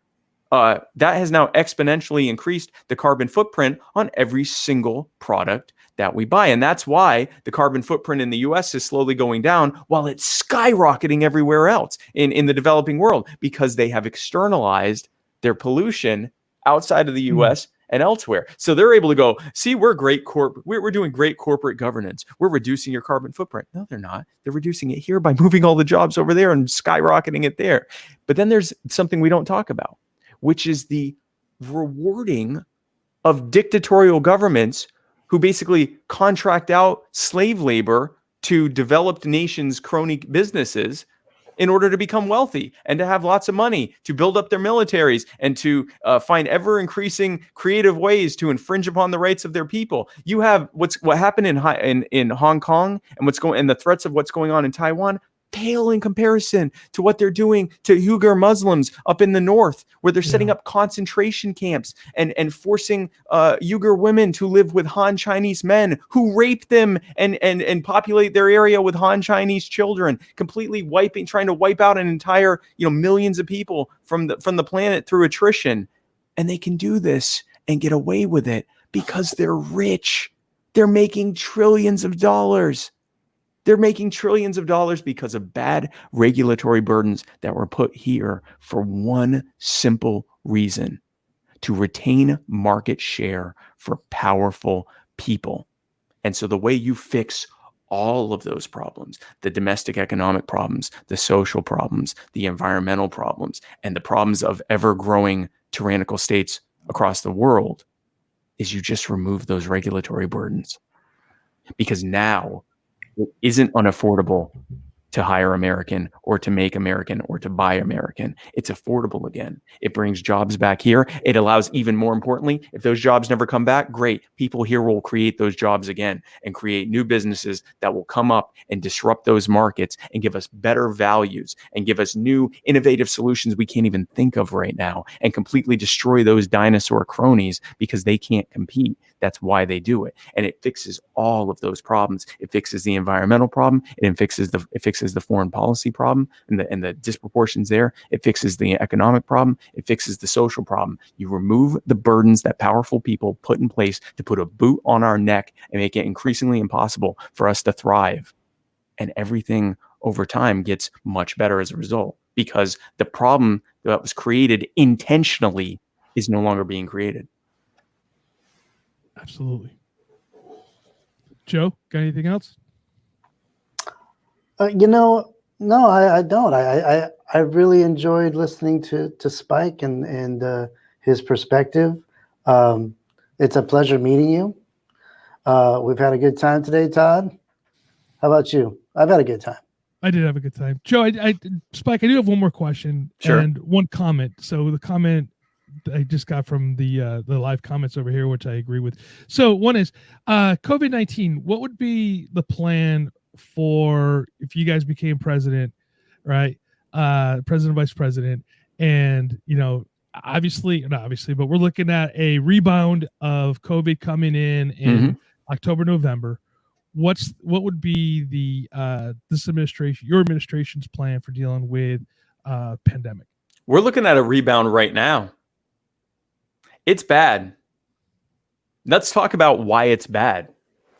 that has now exponentially increased the carbon footprint on every single product that we buy. And that's why the carbon footprint in the US is slowly going down while it's skyrocketing everywhere else in the developing world, because they have externalized their pollution outside of the US and elsewhere. So they're able to go, see, we're doing great corporate governance. We're reducing your carbon footprint. No, they're not. They're reducing it here by moving all the jobs over there and skyrocketing it there. But then there's something we don't talk about, which is the rewarding of dictatorial governments who basically contract out slave labor to developed nations' crony businesses in order to become wealthy and to have lots of money to build up their militaries and to find ever increasing creative ways to infringe upon the rights of their people. You have what happened in Hong Kong and the threats of what's going on in Taiwan pale in comparison to what they're doing to Uyghur Muslims up in the north, where they're setting up concentration camps and forcing Uyghur women to live with Han Chinese men who rape them and populate their area with Han Chinese children, completely trying to wipe out an entire, millions of people from the planet through attrition. And they can do this and get away with it because they're rich. They're making trillions of dollars. They're making trillions of dollars because of bad regulatory burdens that were put here for one simple reason: to retain market share for powerful people. And so the way you fix all of those problems, the domestic economic problems, the social problems, the environmental problems, and the problems of ever-growing tyrannical states across the world, is you just remove those regulatory burdens. Because now it isn't unaffordable to hire American or to make American or to buy American. It's affordable again. It brings jobs back here. It allows, even more importantly, if those jobs never come back, great. People here will create those jobs again and create new businesses that will come up and disrupt those markets and give us better values and give us new innovative solutions we can't even think of right now, and completely destroy those dinosaur cronies because they can't compete. That's why they do it. And it fixes all of those problems. It fixes the environmental problem. It fixes the foreign policy problem and the disproportions there. It fixes the economic problem. It fixes the social problem. You remove the burdens that powerful people put in place to put a boot on our neck and make it increasingly impossible for us to thrive. And everything over time gets much better as a result, because the problem that was created intentionally is no longer being created. Absolutely. Joe, got anything else? No, I don't. I really enjoyed listening to Spike and his perspective. It's a pleasure meeting you. We've had a good time today, Todd. How about you? I've had a good time. I did have a good time. Joe, Spike, I do have one more question. Sure. And one comment. So the comment I just got from the live comments over here, which I agree with. So one is COVID-19. What would be the plan for if you guys became president, right? President, vice president, and not obviously, but we're looking at a rebound of COVID coming in October, November. What would be your administration's plan for dealing with pandemic? We're looking at a rebound right now. It's bad. Let's talk about why it's bad,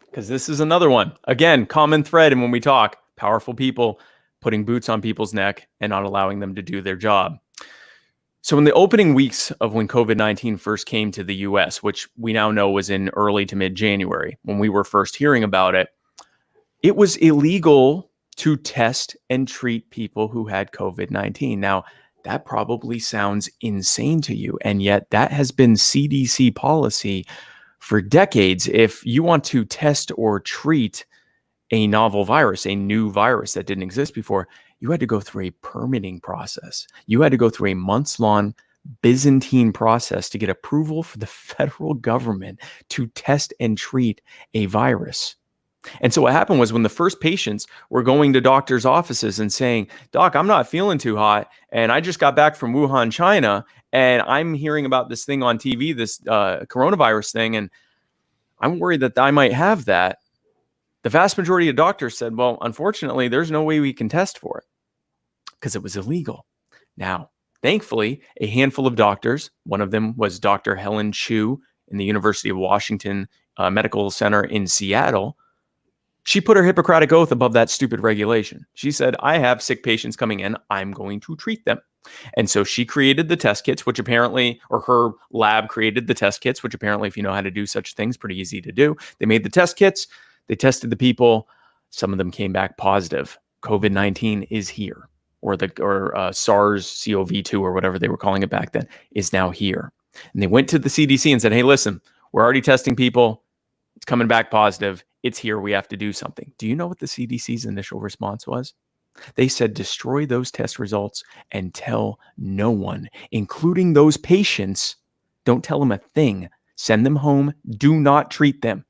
because this is another one. Again, common thread. And when we talk, powerful people putting boots on people's neck and not allowing them to do their job. So in the opening weeks of when COVID-19 first came to the US, which we now know was in early to mid-January, when we were first hearing about it, it was illegal to test and treat people who had COVID-19. Now, that probably sounds insane to you, and yet that has been CDC policy for decades. If you want to test or treat a novel virus, a new virus that didn't exist before, you had to go through a permitting process. You had to go through a months-long Byzantine process to get approval for the federal government to test and treat a virus. And so what happened was, when the first patients were going to doctors' offices and saying, "Doc, I'm not feeling too hot, and I just got back from Wuhan, China, and I'm hearing about this thing on TV, this coronavirus thing, and I'm worried that I might have that," the vast majority of doctors said, "Well, unfortunately, there's no way we can test for it because it was illegal." Now, thankfully, a handful of doctors, one of them was Dr. Helen Chu in the University of Washington Medical Center in Seattle, She put her Hippocratic oath above that stupid regulation. She said, I have sick patients coming in. I'm going to treat them. And so she created the test kits, which apparently, or her lab created the test kits, which apparently, if you know how to do such things, pretty easy to do. They made the test kits. They tested the people. Some of them came back positive. COVID-19 is here, or SARS-CoV-2 or whatever they were calling it back then is now here. And they went to the CDC and said, hey, listen, we're already testing people. It's coming back positive. It's here. We have to do something. Do you know what the CDC's initial response was? They said, destroy those test results and tell no one, including those patients. Don't tell them a thing. Send them home. Do not treat them.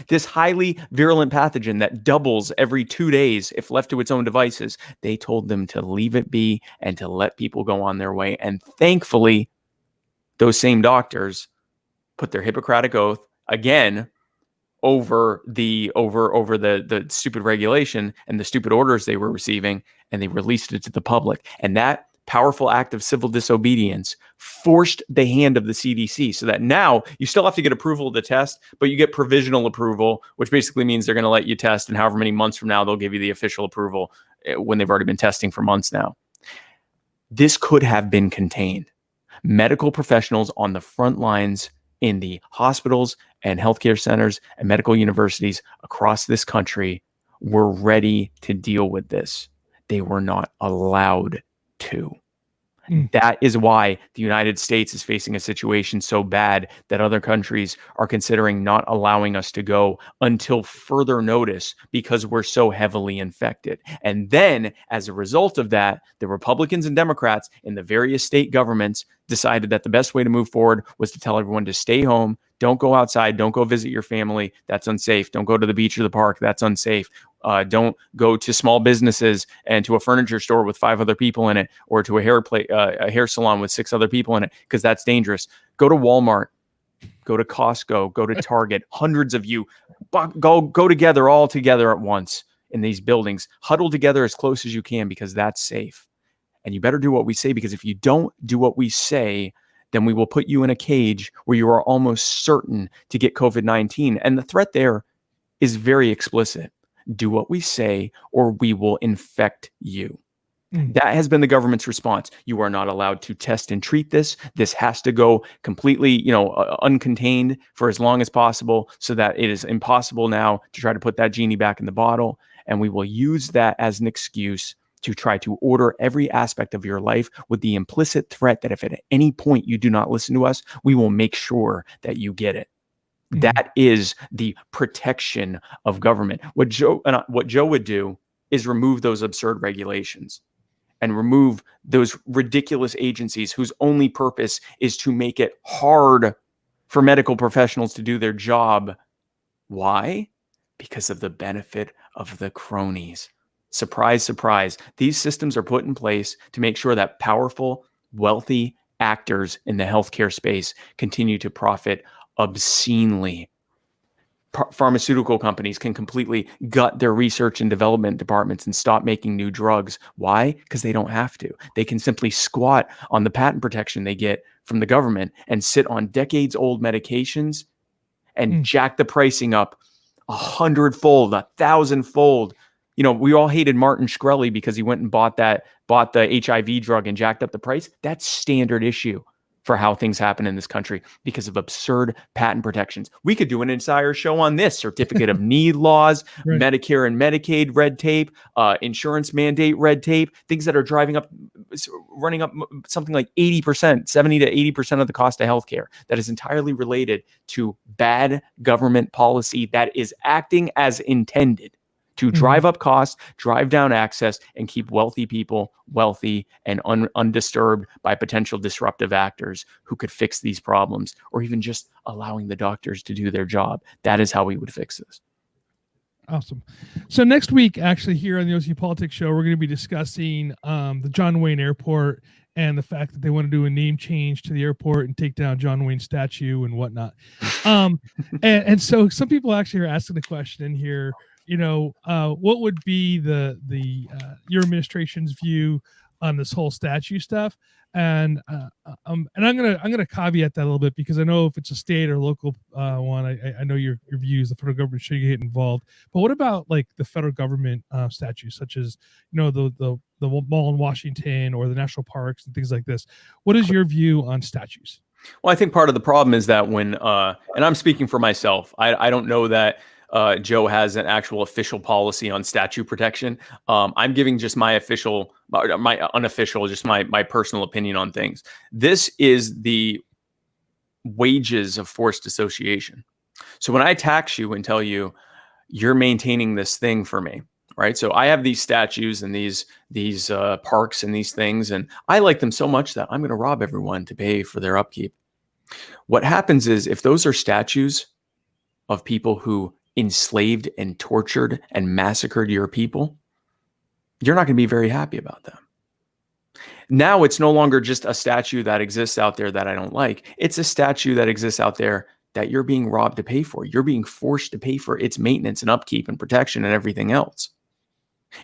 This highly virulent pathogen that doubles every 2 days if left to its own devices, they told them to leave it be and to let people go on their way. And thankfully, those same doctors put their Hippocratic oath again over the stupid regulation and the stupid orders they were receiving, and they released it to the public. And that powerful act of civil disobedience forced the hand of the CDC, so that now you still have to get approval of the test, but you get provisional approval, which basically means they're going to let you test, and however many months from now, they'll give you the official approval when they've already been testing for months now. This could have been contained. Medical professionals on the front lines in the hospitals and healthcare centers and medical universities across this country were ready to deal with this. They were not allowed to. That is why the United States is facing a situation so bad that other countries are considering not allowing us to go until further notice, because we're so heavily infected. And then, as a result of that, the Republicans and Democrats in the various state governments decided that the best way to move forward was to tell everyone to stay home, don't go outside, don't go visit your family, that's unsafe, don't go to the beach or the park, that's unsafe. Don't go to small businesses and to a furniture store with 5 other people in it, or to a hair salon with 6 other people in it, because that's dangerous. Go to Walmart, go to Costco, go to Target. Hundreds of you go together, all together at once in these buildings. Huddle together as close as you can, because that's safe. And you better do what we say, because if you don't do what we say, then we will put you in a cage where you are almost certain to get COVID-19. And the threat there is very explicit. Do what we say, or we will infect you. That has been the government's response. You are not allowed to test and treat this. This has to go completely, uncontained for as long as possible, so that it is impossible now to try to put that genie back in the bottle. And we will use that as an excuse to try to order every aspect of your life, with the implicit threat that if at any point you do not listen to us, we will make sure that you get it. That is the protection of government. What Joe would do is remove those absurd regulations and remove those ridiculous agencies whose only purpose is to make it hard for medical professionals to do their job. Why? Because of the benefit of the cronies. Surprise, surprise. These systems are put in place to make sure that powerful, wealthy actors in the healthcare space continue to profit obscenely. Pharmaceutical companies can completely gut their research and development departments and stop making new drugs. Why? Because they don't have to. They can simply squat on the patent protection they get from the government and sit on decades-old medications and jack the pricing up 100-fold, 1,000-fold. We all hated Martin Shkreli because he went and bought the HIV drug and jacked up the price. That's standard issue for how things happen in this country because of absurd patent protections. We could do an entire show on this: certificate of need laws, right. Medicare and Medicaid red tape, insurance mandate red tape, things that are running up something like 80%, 70 to 80% of the cost of healthcare. That is entirely related to bad government policy that is acting as intended to drive up costs, drive down access, and keep wealthy people wealthy and undisturbed by potential disruptive actors who could fix these problems, or even just allowing the doctors to do their job. That is how we would fix this. Awesome. So next week, actually, here on the OC Politics Show, we're going to be discussing the John Wayne Airport and the fact that they want to do a name change to the airport and take down John Wayne's statue and whatnot. And so some people actually are asking the question in here, what would be the your administration's view on this whole statue stuff? and I'm gonna caveat that a little bit, because I know if it's a state or local one, I know your views. The federal government should get involved. But what about like the federal government statutes, such as the mall in Washington or the national parks and things like this? What is your view on statutes? Well, I think part of the problem is that when, and I'm speaking for myself, I don't know that Joe has an actual official policy on statute protection. I'm giving just my unofficial, just my personal opinion on things. This is the wages of forced association. So when I tax you and tell you you're maintaining this thing for me, right? So I have these statues and these parks and these things, and I like them so much that I'm going to rob everyone to pay for their upkeep. What happens is, if those are statues of people who enslaved and tortured and massacred your people, you're not going to be very happy about them. Now it's no longer just a statue that exists out there that I don't like. It's a statue that exists out there that you're being robbed to pay for. You're being forced to pay for its maintenance and upkeep and protection and everything else.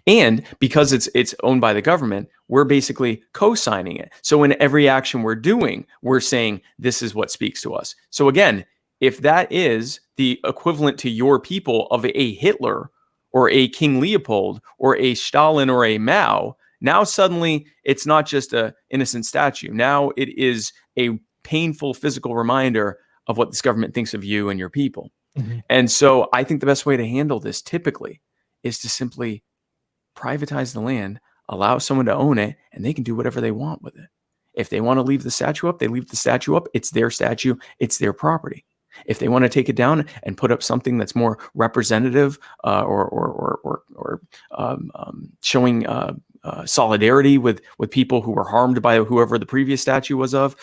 And because it's owned by the government, we're basically co-signing it. So in every action we're doing, we're saying this is what speaks to us. So again, if that is the equivalent to your people of a Hitler or a King Leopold or a Stalin or a Mao, now suddenly it's not just an innocent statue. Now it is a painful physical reminder of what this government thinks of you and your people. Mm-hmm. And so I think the best way to handle this typically is to simply privatize the land, allow someone to own it, and they can do whatever they want with it. If they want to leave the statue up, they leave the statue up. It's their statue. It's their property. If they want to take it down and put up something that's more representative or showing solidarity with people who were harmed by whoever the previous statue was of,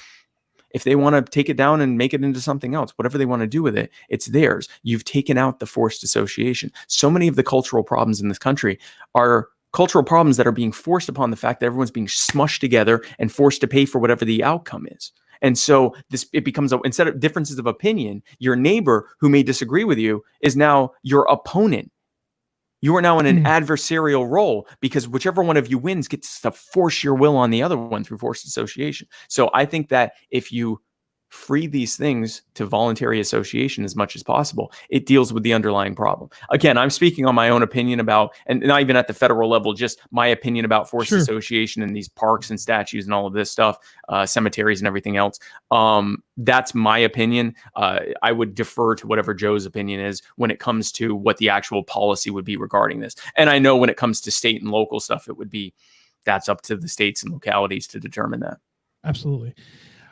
if they want to take it down and make it into something else, whatever they want to do with it, it's theirs. You've taken out the forced association. So many of the cultural problems in this country are cultural problems that are being forced upon the fact that everyone's being smushed together and forced to pay for whatever the outcome is. And so it becomes, instead of differences of opinion, your neighbor who may disagree with you is now your opponent. You are now in an adversarial role, because whichever one of you wins gets to force your will on the other one through forced association. So I think that if you free these things to voluntary association as much as possible, it deals with the underlying problem. Again, I'm speaking on my own opinion about, and not even at the federal level, just my opinion about forced association and these parks and statues and all of this stuff, cemeteries and everything else. That's my opinion. I would defer to whatever Joe's opinion is when it comes to what the actual policy would be regarding this. And I know when it comes to state and local stuff, that's up to the states and localities to determine that. Absolutely.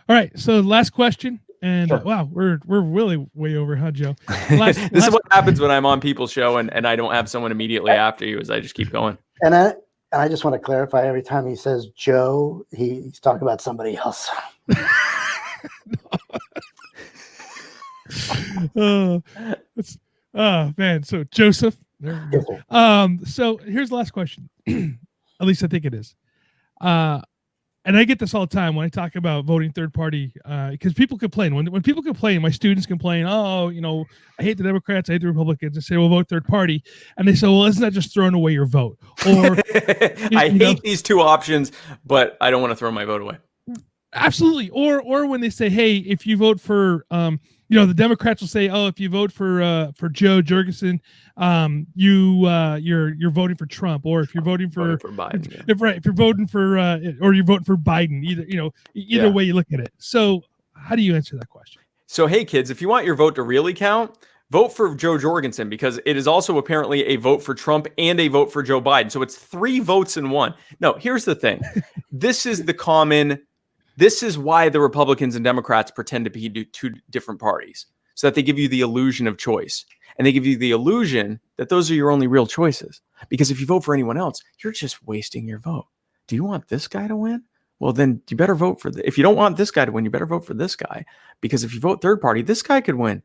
All right, so last question, and wow, we're really way over, huh, Joe? This is what happens when I'm on people's show and I don't have someone immediately after you, is I just keep going. And I just want to clarify, every time he says Joe, he's talking about somebody else. Oh man, so Joseph. So here's the last question. At least I think it is. And I get this all the time when I talk about voting third party, because people complain. When people complain, my students complain, oh, I hate the Democrats, I hate the Republicans. I say, well, vote third party. And they say, well, isn't that just throwing away your vote? Or I hate these two options, but I don't want to throw my vote away. Absolutely. Or when they say, hey, if you vote for the Democrats will say, oh, if you vote for Joe Jorgensen, you're voting for Trump, or if you're voting for Biden, if you're voting for or you're voting for Biden, either way you look at it. So how do you answer that question? So, hey kids, if you want your vote to really count, vote for Joe Jorgensen, because it is also apparently a vote for Trump and a vote for Joe Biden. So it's 3 votes in one. No, here's the thing. This is why the Republicans and Democrats pretend to be 2 different parties, so that they give you the illusion of choice. And they give you the illusion that those are your only real choices. Because if you vote for anyone else, you're just wasting your vote. Do you want this guy to win? Well, then you better vote for if you don't want this guy to win, you better vote for this guy. Because if you vote third party, this guy could win.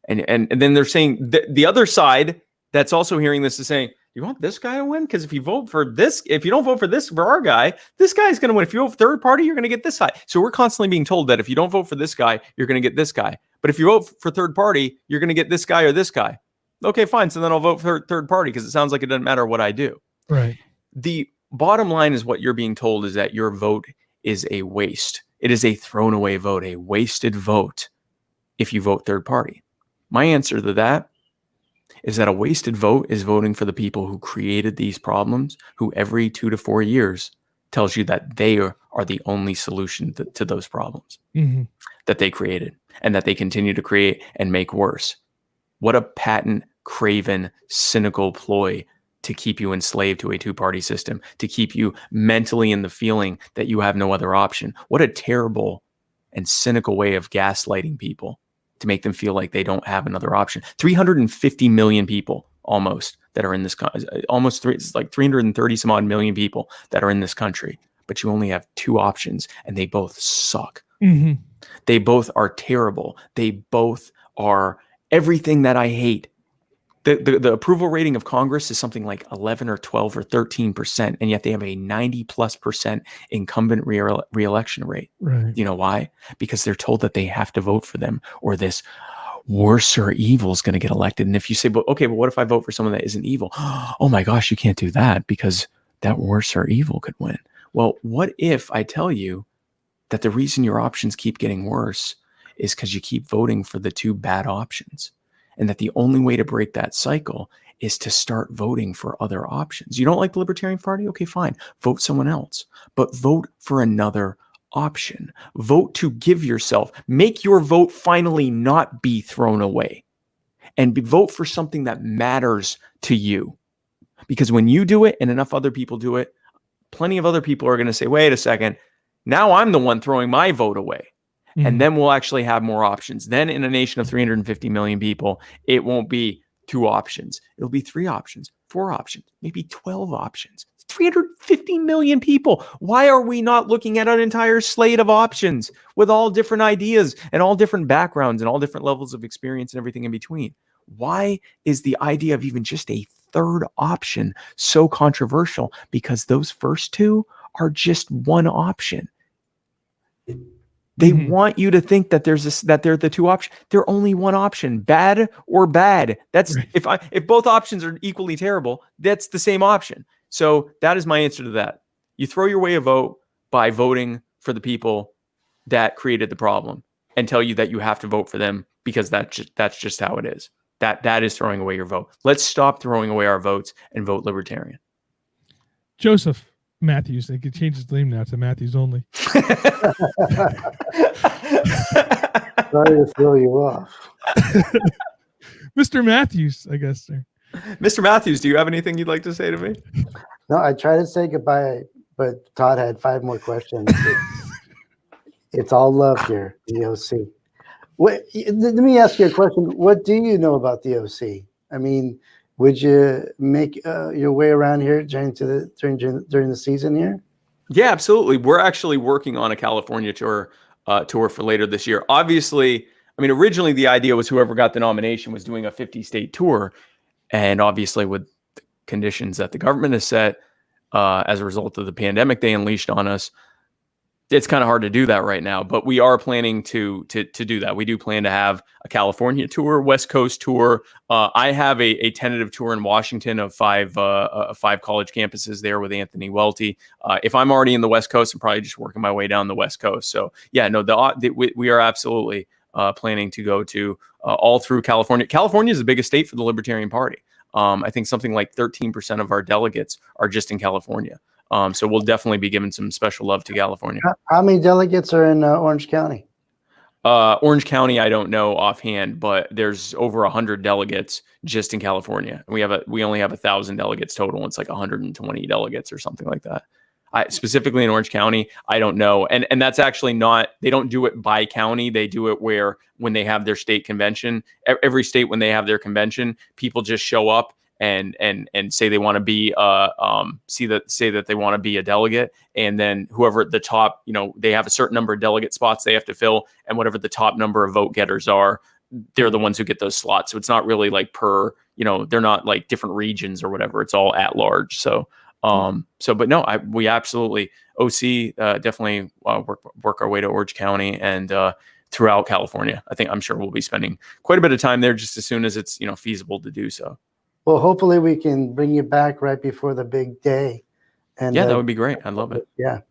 And then they're saying the other side that's also hearing this is saying, you want this guy to win? Because if you don't vote for our guy, this guy's going to win. If you vote for third party, you're going to get this guy. So we're constantly being told that if you don't vote for this guy, you're going to get this guy. But if you vote for third party, you're going to get this guy or this guy. Okay, fine. So then I'll vote for third party, because it sounds like it doesn't matter what I do. Right. The bottom line is what you're being told is that your vote is a waste. It is a thrown away vote, a wasted vote if you vote third party. My answer to that is that a wasted vote is voting for the people who created these problems, who every 2 to 4 years tells you that they are the only solution to those problems that they created and that they continue to create and make worse. What a patent, craven, cynical ploy to keep you enslaved to a two-party system, to keep you mentally in the feeling that you have no other option. What a terrible and cynical way of gaslighting people to make them feel like they don't have another option. 350 million people almost that are in this, it's like 330 some odd million people that are in this country, but you only have two options and they both suck. They both are terrible. They both are everything that I hate. The approval rating of Congress is something like 11 or 12 or 13%, and yet they have a 90+% incumbent re-election rate. Right. You know why? Because they're told that they have to vote for them, or this worse or evil is going to get elected. And if you say, but what if I vote for someone that isn't evil? Oh my gosh, you can't do that because that worse or evil could win. Well, what if I tell you that the reason your options keep getting worse is because you keep voting for the two bad options? And that the only way to break that cycle is to start voting for other options. You don't like the Libertarian Party? Okay, fine. Vote someone else. But vote for another option. Vote to give yourself. Make your vote finally not be thrown away. And vote for something that matters to you. Because when you do it and enough other people do it, plenty of other people are going to say, wait a second, now I'm the one throwing my vote away. And then we'll actually have more options. Then in a nation of 350 million people, it won't be 2 options. It'll be 3 options, 4 options, maybe 12 options. 350 million people. Why are we not looking at an entire slate of options with all different ideas and all different backgrounds and all different levels of experience and everything in between? Why is the idea of even just a third option so controversial? Because those first 2 are just one option. They want you to think that that they're the 2 options. They're only one option, bad or bad. That's right. If both options are equally terrible, that's the same option. So that is my answer to that. You throw your way a vote by voting for the people that created the problem and tell you that you have to vote for them because that's just how it is. That is throwing away your vote. Let's stop throwing away our votes and vote Libertarian. Joseph Matthews. They could change his name now to Matthews only. Sorry to throw you off. Mr. Matthews, I guess, sir. Mr. Matthews, do you have anything you'd like to say to me? No, I tried to say goodbye, but Todd had 5 more questions. It's all love here, the OC. Let me ask you a question. What do you know about the OC? I mean, would you make your way around here during the season here? Yeah, absolutely. We're actually working on a California tour for later this year. Obviously, I mean, originally the idea was whoever got the nomination was doing a 50-state tour. And obviously with the conditions that the government has set as a result of the pandemic they unleashed on us, it's kind of hard to do that right now. But we are planning to do that. We do plan to have a California tour, West Coast tour. I have a tentative tour in Washington of 5 college campuses there with Anthony Welty. If I'm already in the West Coast, I'm probably just working my way down the West Coast. So yeah, no, we are absolutely planning to go to all through California. California is the biggest state for the Libertarian Party. I think something like 13% of our delegates are just in California. So we'll definitely be giving some special love to California. How many delegates are in Orange County? Orange County, I don't know offhand, but there's over 100 delegates just in California. And we only have 1,000 delegates total. It's like 120 delegates or something like that. Specifically in Orange County, I don't know. And that's actually they don't do it by county. They do it when they have their state convention, every state, when they have their convention, people just show up and say they want to be say that they want to be a delegate, and then whoever at the top, they have a certain number of delegate spots they have to fill, and whatever the top number of vote getters are, they're the ones who get those slots. So it's not really like they're not like different regions or whatever. It's all at large. But no, we absolutely OC definitely work our way to Orange County and throughout California. I'm sure we'll be spending quite a bit of time there just as soon as it's feasible to do so. Well, hopefully we can bring you back right before the big day. And yeah, that would be great. I'd love it. Yeah.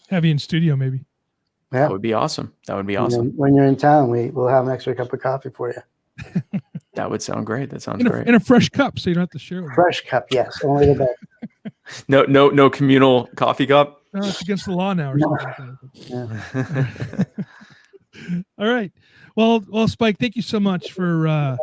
Have you in studio, maybe. Yeah. That would be awesome. That would be awesome. When you're in town, we'll have an extra cup of coffee for you. That would sound great. That sounds In great. a fresh cup, so you don't have to share it. Fresh cup, yes. Only the best. No communal coffee cup. No, it's against the law now or something like that. Yeah. All right. Well, Spike, thank you so much for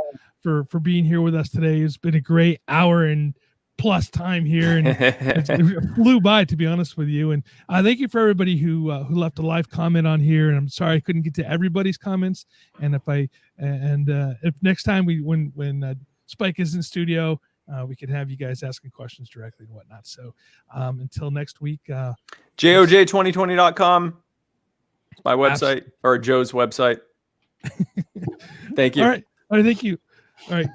being here with us today. It's been a great hour and plus time here, and it flew by, to be honest with you. And thank you for everybody who left a live comment on here. And I'm sorry I couldn't get to everybody's comments. And if next time when Spike is in studio, we can have you guys asking questions directly and whatnot. So until next week, JOJ2020.com, my website, or Joe's website. Thank you. All right. Thank you. All right.